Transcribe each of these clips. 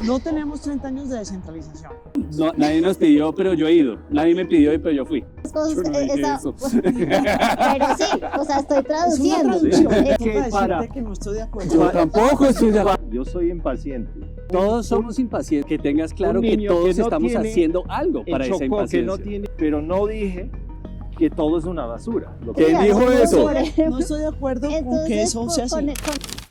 No tenemos 30 años de descentralización. No, nadie nos pidió, pero yo he ido. Nadie me pidió, pero yo fui. Cosas, Yo no dije eso. pero sí, o sea, estoy Es una traduciendo. traducción. Que Toca para- decirte que no estoy de acuerdo. Yo tampoco estoy de acuerdo. Yo soy impaciente. Todos somos impacientes. Que tengas claro Un que niño todos que no estamos tiene haciendo algo para El esa chocó que impaciencia. no tiene, pero no dije que todo es una basura. Lo que- ¿Quién dijo Digamos, eso? por ejemplo, No estoy de acuerdo con que entonces, eso sea así.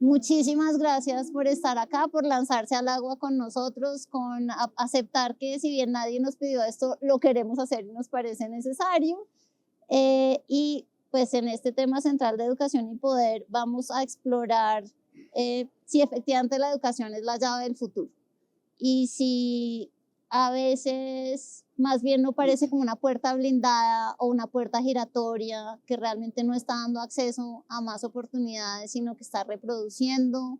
muchísimas gracias por estar acá, por lanzarse al agua con nosotros, con aceptar que si bien nadie nos pidió esto, lo queremos hacer y nos parece necesario. Y pues en este tema central de educación y poder vamos a explorar si efectivamente la educación es la llave del futuro y si a veces más bien no parece como una puerta blindada o una puerta giratoria que realmente no está dando acceso a más oportunidades, sino que está reproduciendo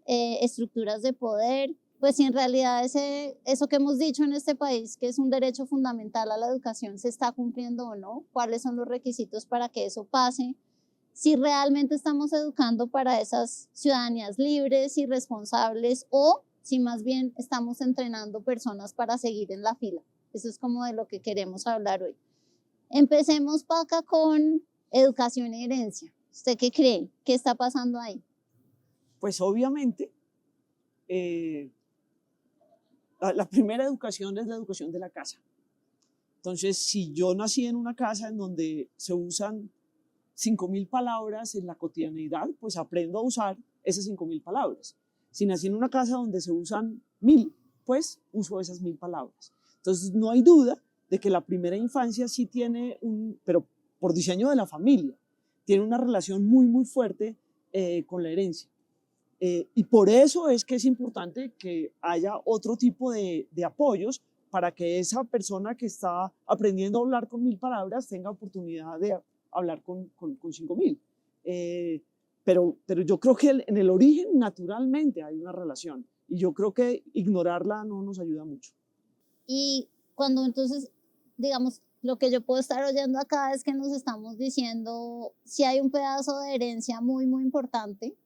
estructuras de poder. Pues si en realidad eso que hemos dicho en este país, que es un derecho fundamental a la educación, se está cumpliendo o no, cuáles son los requisitos para que eso pase, si realmente estamos educando para esas ciudadanías libres y responsables o si más bien estamos entrenando personas para seguir en la fila. Eso es como de lo que queremos hablar hoy. Empecemos, Paca, con educación y herencia. ¿Usted qué cree? ¿Qué está pasando ahí? Pues obviamente, la primera educación es la educación de la casa. Entonces, si yo nací en una casa en donde se usan 5.000 palabras en la cotidianeidad, pues aprendo a usar esas 5.000 palabras. Si nací en una casa donde se usan 1.000, pues uso esas 1.000 palabras. Entonces, no hay duda de que la primera infancia sí tiene pero por diseño de la familia, tiene una relación muy, muy fuerte con la herencia. Y por eso es que es importante que haya otro tipo de apoyos para que esa persona que está aprendiendo a hablar con 1.000 palabras tenga oportunidad de hablar con 5.000. Pero yo creo que en el origen naturalmente hay una relación y yo creo que ignorarla no nos ayuda mucho. Y cuando entonces, digamos, lo que yo puedo estar oyendo acá es que nos estamos diciendo si hay un pedazo de herencia muy, muy importante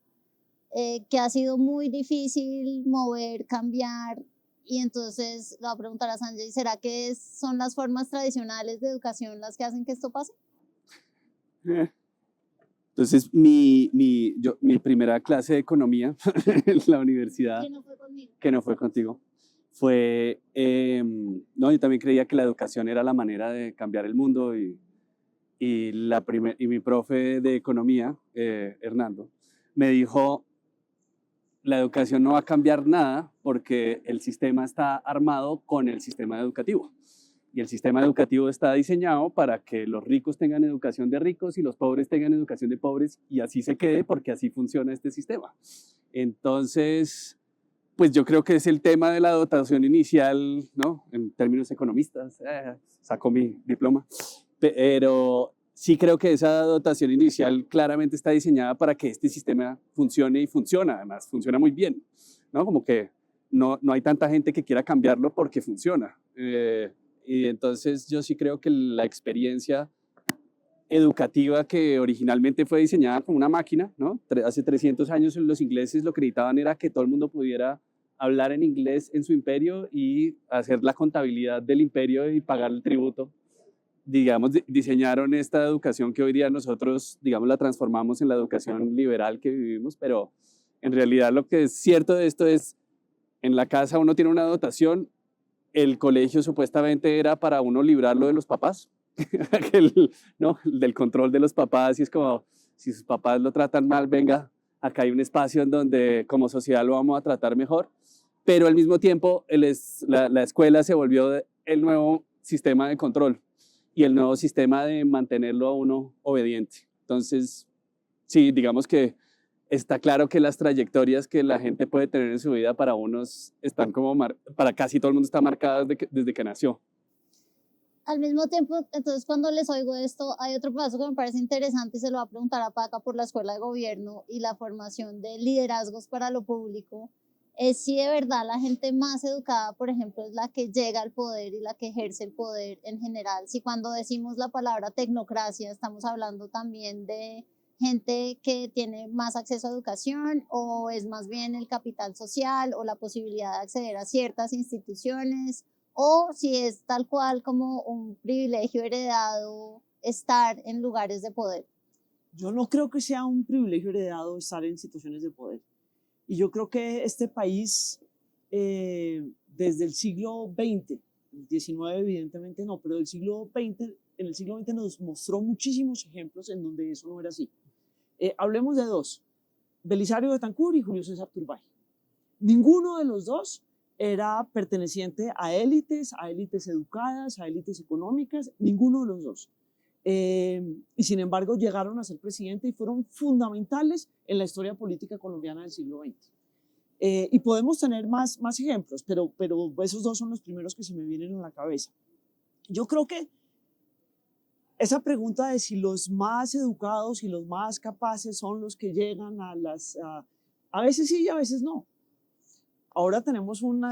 que ha sido muy difícil mover, cambiar. Y entonces le voy a preguntar a Sanjay, ¿será que son las formas tradicionales de educación las que hacen que esto pase? Entonces, mi primera clase de economía en la universidad, Que no fue conmigo. que no fue contigo, fue, no, yo también creía que la educación era la manera de cambiar el mundo y mi profe de economía, Hernando, me dijo, la educación no va a cambiar nada porque el sistema está armado con el sistema educativo. Y el sistema educativo está diseñado para que los ricos tengan educación de ricos y los pobres tengan educación de pobres y así se quede porque así funciona este sistema. Entonces, pues yo creo que es el tema de la dotación inicial, ¿no? En términos economistas, saco mi diploma, pero sí creo que esa dotación inicial claramente está diseñada para que este sistema funcione y funciona, además, funciona muy bien, ¿no? Como que no hay tanta gente que quiera cambiarlo porque funciona. Y entonces yo sí creo que la experiencia educativa que originalmente fue diseñada como una máquina, ¿no? Hace 300 años los ingleses lo que necesitaban era que todo el mundo pudiera hablar en inglés en su imperio y hacer la contabilidad del imperio y pagar el tributo. Digamos, diseñaron esta educación que hoy día nosotros, digamos, la transformamos en la educación liberal que vivimos, pero en realidad lo que es cierto de esto es, en la casa uno tiene una dotación, el colegio supuestamente era para uno librarlo de los papás, ¿no? Del control de los papás, y es como, si sus papás lo tratan mal, venga, acá hay un espacio en donde como sociedad lo vamos a tratar mejor, pero al mismo tiempo la escuela se volvió el nuevo sistema de control y el nuevo sistema de mantenerlo a uno obediente. Entonces, sí, digamos que está claro que las trayectorias que la gente puede tener en su vida para unos están como, para casi todo el mundo está marcada desde que nació. Al mismo tiempo, entonces cuando les oigo esto, hay otro paso que me parece interesante y se lo va a preguntar a Paca por la Escuela de Gobierno y la formación de liderazgos para lo público. Es si de verdad la gente más educada, por ejemplo, es la que llega al poder y la que ejerce el poder en general. Si cuando decimos la palabra tecnocracia estamos hablando también de gente que tiene más acceso a educación, o es más bien el capital social o la posibilidad de acceder a ciertas instituciones, o si es tal cual como un privilegio heredado estar en lugares de poder. Yo no creo que sea un privilegio heredado estar en situaciones de poder. Y yo creo que este país, desde el siglo XX, el XIX evidentemente no, pero del siglo XX, en el siglo XX nos mostró muchísimos ejemplos en donde eso no era así. Hablemos de dos, Belisario Betancur y Julio César Turbay. Ninguno de los dos era perteneciente a élites educadas, a élites económicas, ninguno de los dos. Y sin embargo llegaron a ser presidente y fueron fundamentales en la historia política colombiana del siglo XX. Y podemos tener más ejemplos, pero esos dos son los primeros que se me vienen a la cabeza. Yo creo que esa pregunta de si los más educados y los más capaces son los que llegan a veces sí y a veces no. Ahora tenemos un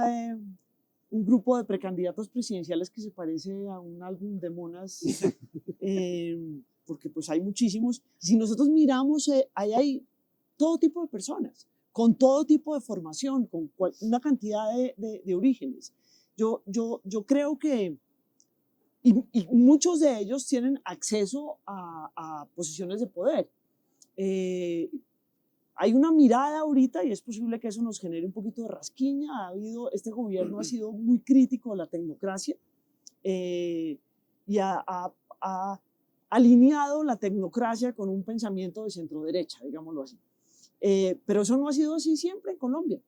grupo de precandidatos presidenciales que se parece a un álbum de monas, porque pues hay muchísimos. Si nosotros miramos, ahí hay todo tipo de personas, con todo tipo de formación, con una cantidad de orígenes. Yo creo que, y muchos de ellos tienen acceso a posiciones de poder. Hay una mirada ahorita, y es posible que eso nos genere un poquito de rasquiña. Este gobierno ha sido muy crítico de la tecnocracia y ha alineado la tecnocracia con un pensamiento de centro-derecha, digámoslo así. Pero eso no ha sido así siempre en Colombia.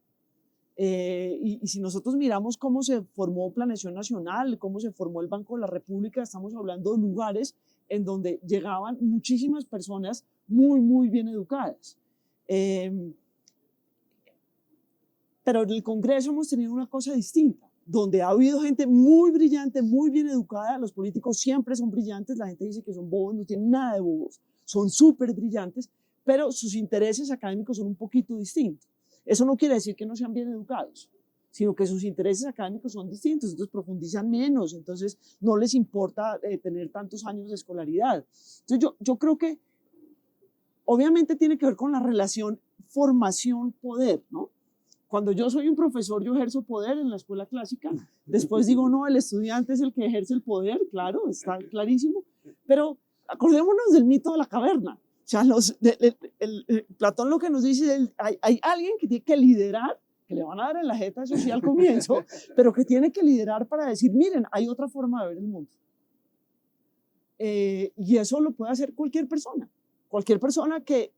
Y si nosotros miramos cómo se formó Planeación Nacional, cómo se formó el Banco de la República, estamos hablando de lugares en donde llegaban muchísimas personas muy bien educadas. Pero en el Congreso hemos tenido una cosa distinta, donde ha habido gente muy brillante, muy bien educada. Los políticos siempre son brillantes, la gente dice que son bobos, no tienen nada de bobos, son súper brillantes, pero sus intereses académicos son un poquito distintos. Eso no quiere decir que no sean bien educados, sino que sus intereses académicos son distintos, entonces profundizan menos, entonces no les importa tener tantos años de escolaridad. Entonces yo creo que obviamente tiene que ver con la relación formación-poder, ¿no? Cuando yo soy un profesor, yo ejerzo poder en la escuela clásica, después digo, no, el estudiante es el que ejerce el poder, claro, está clarísimo, pero acordémonos del mito de la caverna. O sea, Platón lo que nos dice es, hay alguien que tiene que liderar, que le van a dar en la jeta, eso sí, al comienzo, pero que tiene que liderar para decir, miren, hay otra forma de ver el mundo. Y eso lo puede hacer cualquier persona que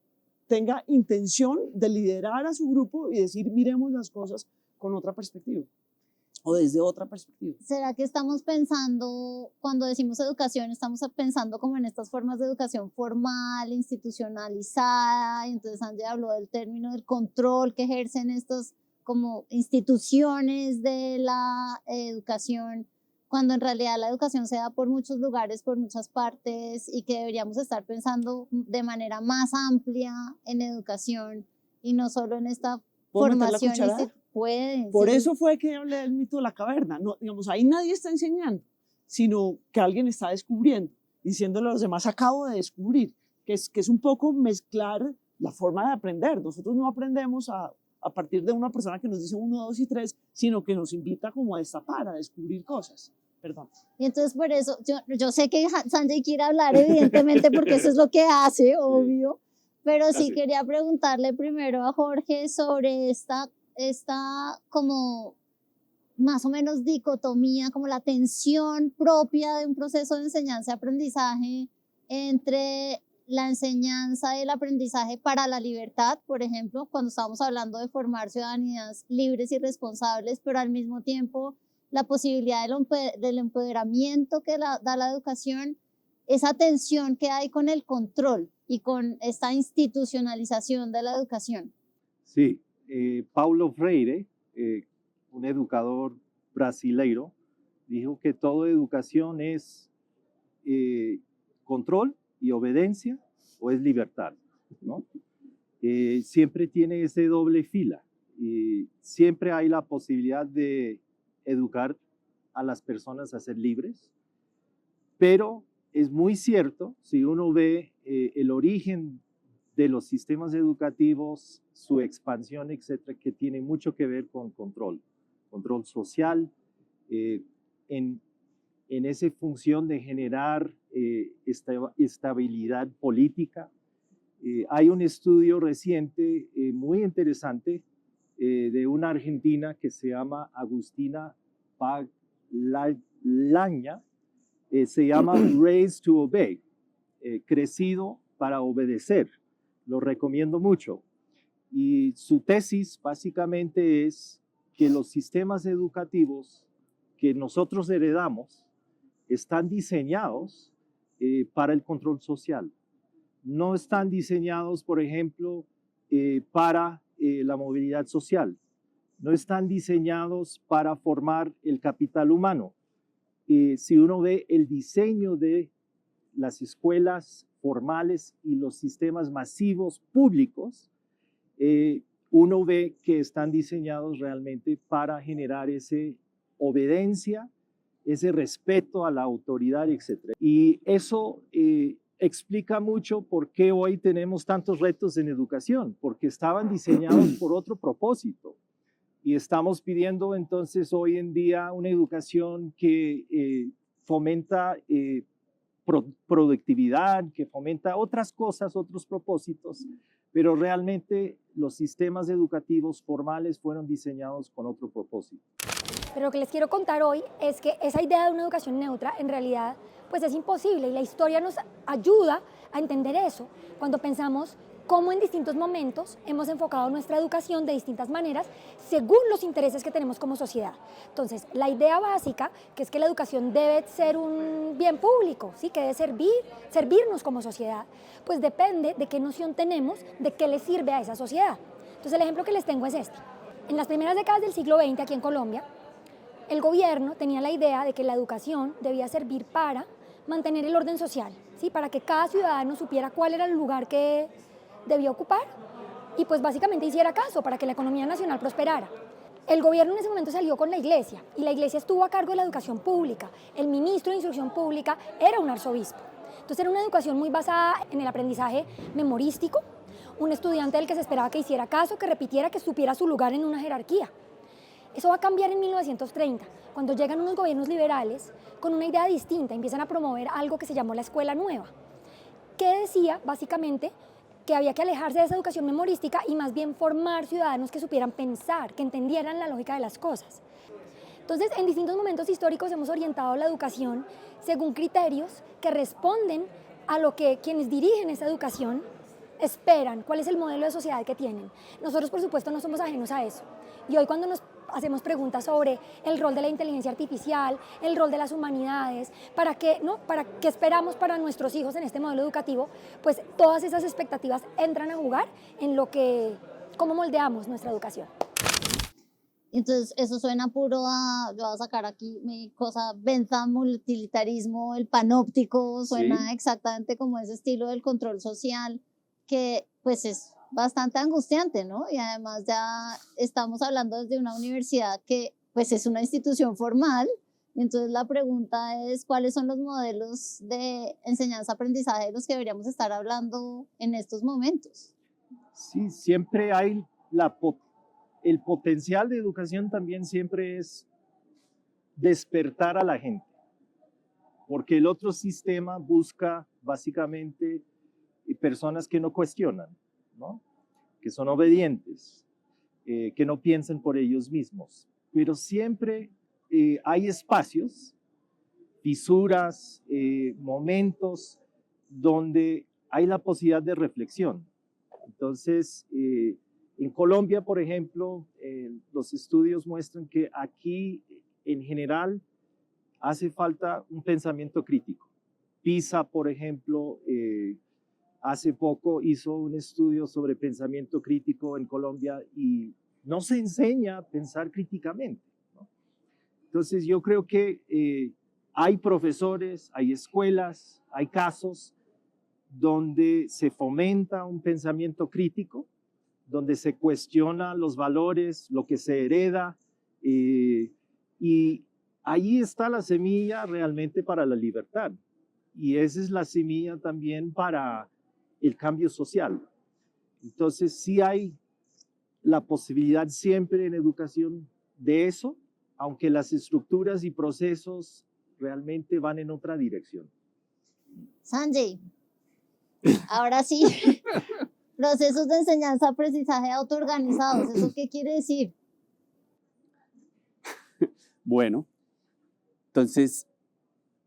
tenga intención de liderar a su grupo y decir, miremos las cosas con otra perspectiva o desde otra perspectiva. ¿Será que estamos pensando, cuando decimos educación, estamos pensando como en estas formas de educación formal, institucionalizada? Y entonces Sanjay habló del término del control que ejercen estas como instituciones de la educación, cuando en realidad la educación se da por muchos lugares, por muchas partes, y que deberíamos estar pensando de manera más amplia en educación y no solo en esta formación. Por eso fue que hablé del mito de la caverna. No, digamos, ahí nadie está enseñando, sino que alguien está descubriendo, diciéndole a los demás, acabo de descubrir, que es un poco mezclar la forma de aprender. Nosotros no aprendemos a partir de una persona que nos dice 1, 2 y 3, sino que nos invita como a destapar, a descubrir cosas. Perdón. Y entonces por eso, yo sé que Sanjay quiere hablar evidentemente porque eso es lo que hace, obvio, pero sí quería preguntarle primero a Jorge sobre esta como más o menos dicotomía, como la tensión propia de un proceso de enseñanza-aprendizaje entre la enseñanza y el aprendizaje para la libertad, por ejemplo, cuando estábamos hablando de formar ciudadanías libres y responsables, pero al mismo tiempo la posibilidad del empoderamiento que da la educación, esa tensión que hay con el control y con esta institucionalización de la educación. Sí, Paulo Freire, un educador brasileiro, dijo que toda educación es control y obediencia o es libertad, ¿no? Siempre tiene ese doble fila y siempre hay la posibilidad de educar a las personas a ser libres, pero es muy cierto, si uno ve el origen de los sistemas educativos, su expansión, etcétera, que tiene mucho que ver con control social, en esa función de generar estabilidad política. Hay un estudio reciente muy interesante de una argentina que se llama Agustina Paglaña, se llama Raised to Obey, crecido para obedecer. Lo recomiendo mucho. Y su tesis básicamente es que los sistemas educativos que nosotros heredamos están diseñados para el control social. No están diseñados, por ejemplo, para la movilidad social. No están diseñados para formar el capital humano. Si uno ve el diseño de las escuelas formales y los sistemas masivos públicos, uno ve que están diseñados realmente para generar esa obediencia, ese respeto a la autoridad, etc. Y eso explica mucho por qué hoy tenemos tantos retos en educación, porque estaban diseñados por otro propósito. Y estamos pidiendo entonces hoy en día una educación que fomenta productividad, que fomenta otras cosas, otros propósitos, pero realmente los sistemas educativos formales fueron diseñados con otro propósito. Pero lo que les quiero contar hoy es que esa idea de una educación neutra en realidad pues es imposible, y la historia nos ayuda a entender eso cuando pensamos cómo en distintos momentos hemos enfocado nuestra educación de distintas maneras según los intereses que tenemos como sociedad. Entonces, la idea básica, que es que la educación debe ser un bien público, ¿sí? Que debe servirnos como sociedad, pues depende de qué noción tenemos de qué le sirve a esa sociedad. Entonces, el ejemplo que les tengo es este. En las primeras décadas del siglo XX, aquí en Colombia, el gobierno tenía la idea de que la educación debía servir para mantener el orden social, ¿sí? Para que cada ciudadano supiera cuál era el lugar que debía ocupar y pues básicamente hiciera caso para que la economía nacional prosperara. El gobierno en ese momento salió con la iglesia y la iglesia estuvo a cargo de la educación pública. El ministro de Instrucción Pública era un arzobispo. Entonces era una educación muy basada en el aprendizaje memorístico, un estudiante del que se esperaba que hiciera caso, que repitiera, que supiera su lugar en una jerarquía. Eso va a cambiar en 1930, cuando llegan unos gobiernos liberales con una idea distinta, empiezan a promover algo que se llamó la Escuela Nueva, que decía básicamente que había que alejarse de esa educación memorística y más bien formar ciudadanos que supieran pensar, que entendieran la lógica de las cosas. Entonces, en distintos momentos históricos hemos orientado la educación según criterios que responden a lo que quienes dirigen esa educación esperan, cuál es el modelo de sociedad que tienen. Nosotros, por supuesto, no somos ajenos a eso. Y hoy cuando nos hacemos preguntas sobre el rol de la inteligencia artificial, el rol de las humanidades, ¿para qué esperamos para nuestros hijos en este modelo educativo? Pues todas esas expectativas entran a jugar en cómo moldeamos nuestra educación. Entonces, eso suena puro a, yo voy a sacar aquí mi cosa, Bentham, utilitarismo, el panóptico, suena exactamente como ese estilo del control social, que pues es bastante angustiante, ¿no? Y además ya estamos hablando desde una universidad que pues es una institución formal, entonces la pregunta es ¿cuáles son los modelos de enseñanza-aprendizaje de los que deberíamos estar hablando en estos momentos? Sí, siempre hay el potencial de educación también siempre es despertar a la gente, porque el otro sistema busca básicamente personas que no cuestionan, ¿no? Que son obedientes, que no piensan por ellos mismos. Pero siempre hay espacios, fisuras, momentos donde hay la posibilidad de reflexión. Entonces, en Colombia, por ejemplo, los estudios muestran que aquí, en general, hace falta un pensamiento crítico. PISA, por ejemplo, hace poco hizo un estudio sobre pensamiento crítico en Colombia y no se enseña a pensar críticamente, ¿no? Entonces yo creo que hay profesores, hay escuelas, hay casos donde se fomenta un pensamiento crítico, donde se cuestiona los valores, lo que se hereda, y ahí está la semilla realmente para la libertad. Y esa es la semilla también para el cambio social. Entonces, sí hay la posibilidad siempre en educación de eso, aunque las estructuras y procesos realmente van en otra dirección. Sanjay, ahora sí, procesos de enseñanza-aprendizaje autoorganizados, ¿eso qué quiere decir? Bueno, entonces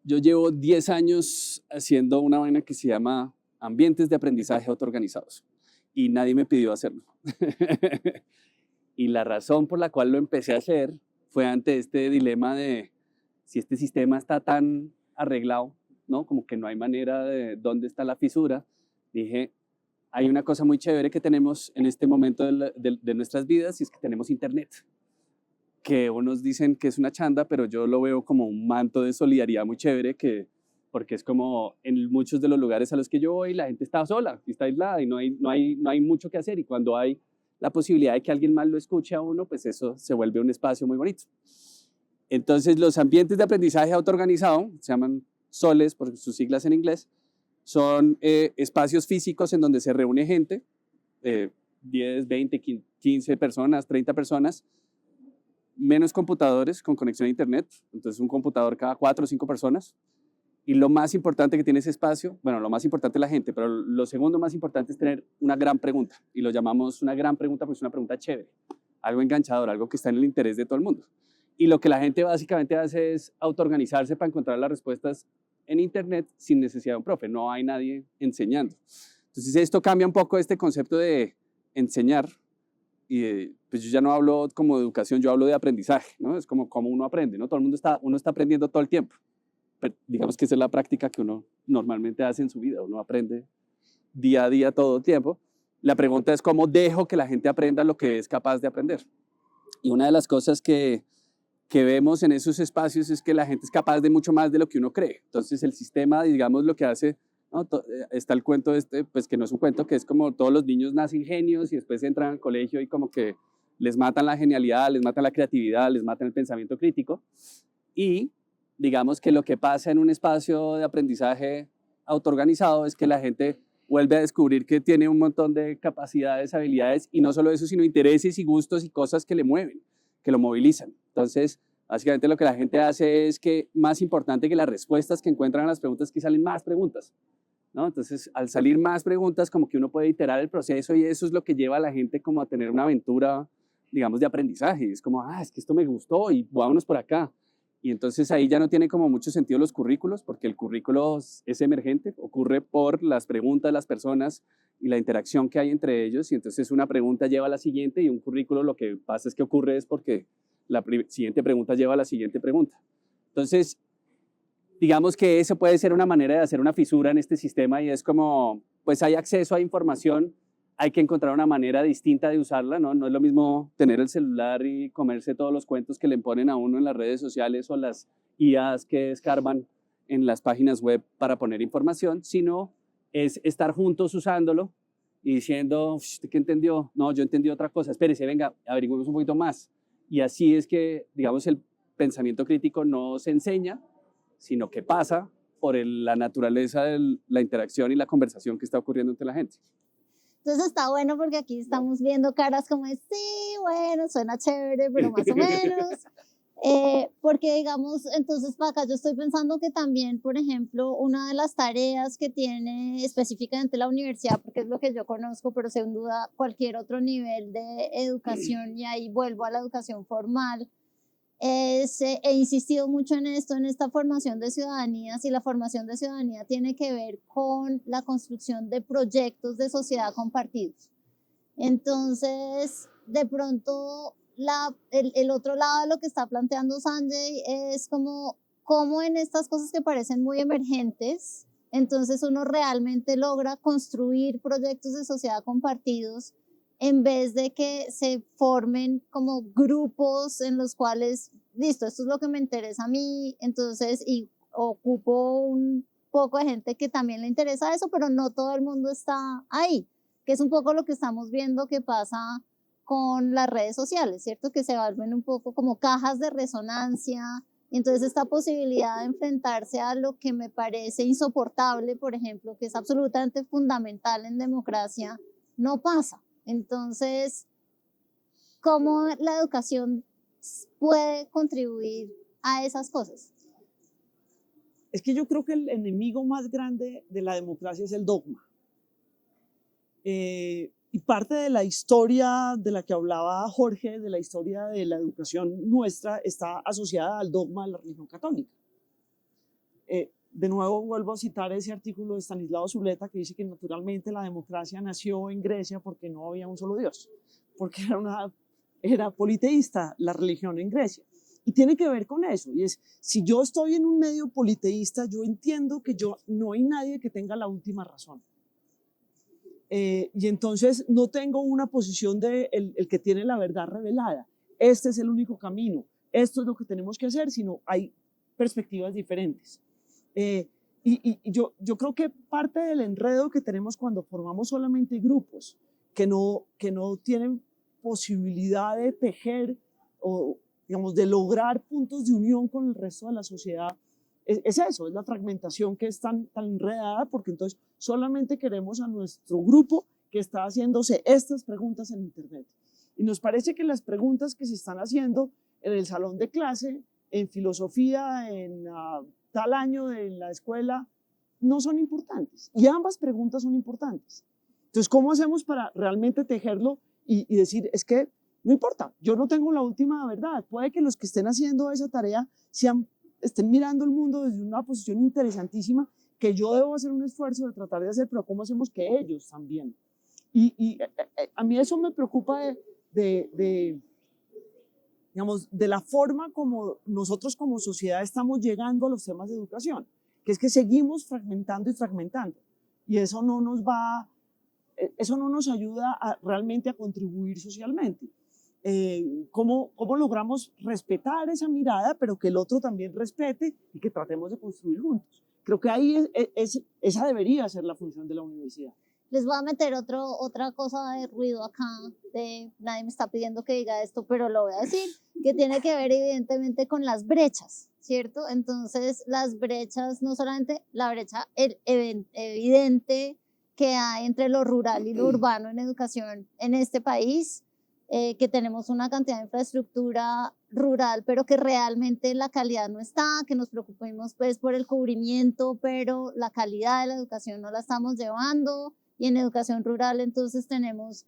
yo llevo 10 años haciendo una vaina que se llama ambientes de aprendizaje autoorganizados y nadie me pidió hacerlo. Y la razón por la cual lo empecé a hacer fue ante este dilema de si este sistema está tan arreglado, ¿no? Como que no hay manera de dónde está la fisura. Dije, hay una cosa muy chévere que tenemos en este momento de nuestras vidas y es que tenemos internet, que unos dicen que es una chanda, pero yo lo veo como un manto de solidaridad muy chévere, porque es como en muchos de los lugares a los que yo voy, la gente está sola, está aislada y no hay mucho que hacer, y cuando hay la posibilidad de que alguien más lo escuche a uno, pues eso se vuelve un espacio muy bonito. Entonces los ambientes de aprendizaje autoorganizado, se llaman SOLES por sus siglas en inglés, son espacios físicos en donde se reúne gente, 10, 20, 15 personas, 30 personas, menos computadores con conexión a internet, entonces un computador cada 4 o 5 personas. Y lo más importante que tiene ese espacio, bueno, lo más importante es la gente, pero lo segundo más importante es tener una gran pregunta, y lo llamamos una gran pregunta porque es una pregunta chévere, algo enganchador, algo que está en el interés de todo el mundo. Y lo que la gente básicamente hace es autoorganizarse para encontrar las respuestas en internet sin necesidad de un profe, no hay nadie enseñando. Entonces esto cambia un poco este concepto de enseñar, y pues yo ya no hablo como de educación, yo hablo de aprendizaje, ¿no? Es como uno aprende, ¿no? Uno está aprendiendo todo el tiempo. Pero digamos que esa es la práctica que uno normalmente hace en su vida, uno aprende día a día todo el tiempo. La pregunta es cómo dejo que la gente aprenda lo que es capaz de aprender. Y una de las cosas que vemos en esos espacios es que la gente es capaz de mucho más de lo que uno cree. Entonces el sistema, digamos, lo que hace, ¿no? Está el cuento pues que no es un cuento, que es como todos los niños nacen genios y después entran al colegio y como que les matan la genialidad, les matan la creatividad, les matan el pensamiento crítico. Y digamos que lo que pasa en un espacio de aprendizaje autoorganizado es que la gente vuelve a descubrir que tiene un montón de capacidades, habilidades, y no solo eso, sino intereses y gustos y cosas que le mueven, que lo movilizan. Entonces, básicamente lo que la gente hace es que más importante que las respuestas que encuentran a las preguntas es que salen más preguntas, ¿no? Entonces, al salir más preguntas, como que uno puede iterar el proceso, y eso es lo que lleva a la gente como a tener una aventura, digamos, de aprendizaje. Es como, es que esto me gustó y vámonos por acá. Y entonces ahí ya no tiene como mucho sentido los currículos, porque el currículo es emergente, ocurre por las preguntas de las personas y la interacción que hay entre ellos, y entonces una pregunta lleva a la siguiente, y un currículo lo que pasa es que ocurre es porque la siguiente pregunta lleva a la siguiente pregunta. Entonces, digamos que esa puede ser una manera de hacer una fisura en este sistema, y es como, pues hay acceso a información, hay que encontrar una manera distinta de usarla, ¿no? No es lo mismo tener el celular y comerse todos los cuentos que le ponen a uno en las redes sociales o las IAs que escarban en las páginas web para poner información, sino es estar juntos usándolo y diciendo, ¿usted qué entendió? No, yo entendí otra cosa, espérese, venga, averigüemos un poquito más. Y así es que, digamos, el pensamiento crítico no se enseña, sino que pasa por la naturaleza de la interacción y la conversación que está ocurriendo entre la gente. Entonces está bueno porque aquí estamos viendo caras como de, sí, bueno, suena chévere, pero más o menos. Porque digamos, entonces para acá yo estoy pensando que también, por ejemplo, una de las tareas que tiene específicamente la universidad, porque es lo que yo conozco, pero sin duda cualquier otro nivel de educación, y ahí vuelvo a la educación formal, he insistido mucho en esto, en esta formación de ciudadanías, y la formación de ciudadanía tiene que ver con la construcción de proyectos de sociedad compartidos. Entonces, de pronto, el otro lado de lo que está planteando Sanjay es como en estas cosas que parecen muy emergentes, entonces uno realmente logra construir proyectos de sociedad compartidos, en vez de que se formen como grupos en los cuales, listo, esto es lo que me interesa a mí, entonces, y ocupo un poco de gente que también le interesa eso, pero no todo el mundo está ahí, que es un poco lo que estamos viendo que pasa con las redes sociales, ¿cierto? Que se vuelven un poco como cajas de resonancia, y entonces esta posibilidad de enfrentarse a lo que me parece insoportable, por ejemplo, que es absolutamente fundamental en democracia, no pasa. Entonces, ¿cómo la educación puede contribuir a esas cosas? Es que yo creo que el enemigo más grande de la democracia es el dogma. Y parte de la historia de la que hablaba Jorge, de la historia de la educación nuestra, está asociada al dogma de la religión católica. De nuevo vuelvo a citar ese artículo de Stanislao Zuleta que dice que naturalmente la democracia nació en Grecia porque no había un solo Dios, porque era politeísta la religión en Grecia. Y tiene que ver con eso, y es, si yo estoy en un medio politeísta, yo entiendo que no hay nadie que tenga la última razón. Y entonces no tengo una posición de el que tiene la verdad revelada. Este es el único camino, esto es lo que tenemos que hacer, sino hay perspectivas diferentes. Y yo creo que parte del enredo que tenemos cuando formamos solamente grupos que no tienen posibilidad de tejer o, digamos, de lograr puntos de unión con el resto de la sociedad, es eso, es la fragmentación que es tan enredada, porque entonces solamente queremos a nuestro grupo que está haciéndose estas preguntas en Internet. Y nos parece que las preguntas que se están haciendo en el salón de clase, en filosofía, en tal año de la escuela, no son importantes. Y ambas preguntas son importantes. Entonces, ¿cómo hacemos para realmente tejerlo y decir, es que no importa, yo no tengo la última verdad? Puede que los que estén haciendo esa tarea estén mirando el mundo desde una posición interesantísima que yo debo hacer un esfuerzo de tratar de hacer, pero ¿cómo hacemos que ellos también? Y a mí eso me preocupa digamos, de la forma como nosotros como sociedad estamos llegando a los temas de educación, que es que seguimos fragmentando y fragmentando, y eso no nos ayuda realmente a contribuir socialmente. ¿Cómo logramos respetar esa mirada, pero que el otro también respete y que tratemos de construir juntos? Creo que ahí esa debería ser la función de la universidad. Les voy a meter otra cosa de ruido acá, nadie me está pidiendo que diga esto, pero lo voy a decir, que tiene que ver evidentemente con las brechas, ¿cierto? Entonces, las brechas, no solamente la brecha evidente que hay entre lo rural y lo urbano en educación en este país, que tenemos una cantidad de infraestructura rural, pero que realmente la calidad no está, que nos preocupemos pues por el cubrimiento, pero la calidad de la educación no la estamos llevando. Y en educación rural entonces tenemos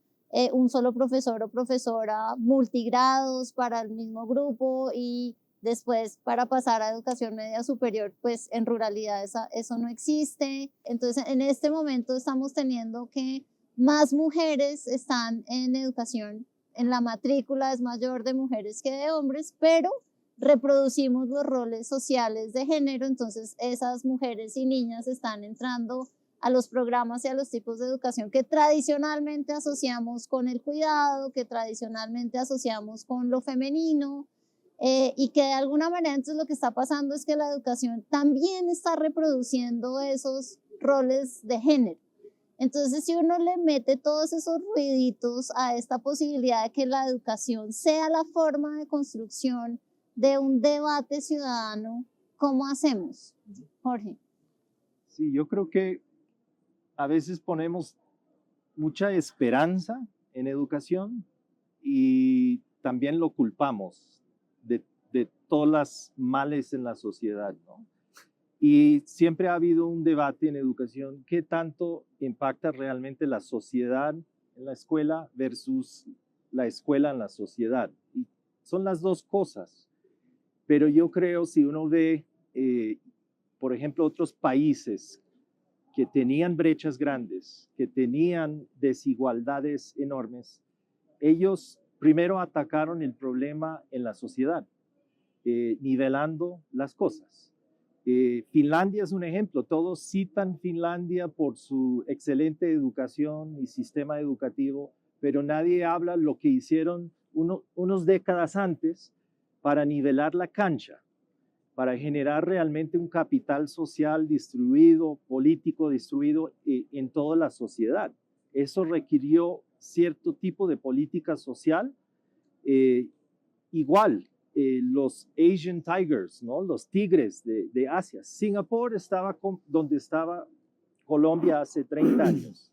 un solo profesor o profesora multigrados para el mismo grupo, y después para pasar a educación media superior, pues en ruralidad eso no existe. Entonces en este momento estamos teniendo que más mujeres están en educación, en la matrícula es mayor de mujeres que de hombres, pero reproducimos los roles sociales de género, entonces esas mujeres y niñas están entrando a los programas y a los tipos de educación que tradicionalmente asociamos con el cuidado, que tradicionalmente asociamos con lo femenino, y que de alguna manera entonces lo que está pasando es que la educación también está reproduciendo esos roles de género. Entonces, si uno le mete todos esos ruiditos a esta posibilidad de que la educación sea la forma de construcción de un debate ciudadano, ¿cómo hacemos? Jorge. Sí, yo creo que a veces ponemos mucha esperanza en educación y también lo culpamos de todas las males en la sociedad, ¿no? Y siempre ha habido un debate en educación: ¿qué tanto impacta realmente la sociedad en la escuela versus la escuela en la sociedad? Y son las dos cosas. Pero yo creo, si uno ve, por ejemplo, otros países que tenían brechas grandes, que tenían desigualdades enormes, ellos primero atacaron el problema en la sociedad, nivelando las cosas. Finlandia es un ejemplo. Todos citan Finlandia por su excelente educación y sistema educativo, pero nadie habla lo que hicieron unos décadas antes para nivelar la cancha, para generar realmente un capital social distribuido, político distribuido en toda la sociedad. Eso requirió cierto tipo de política social. Igual, los Asian Tigers, ¿no? Los tigres de Asia. Singapur estaba donde estaba Colombia hace 30 años.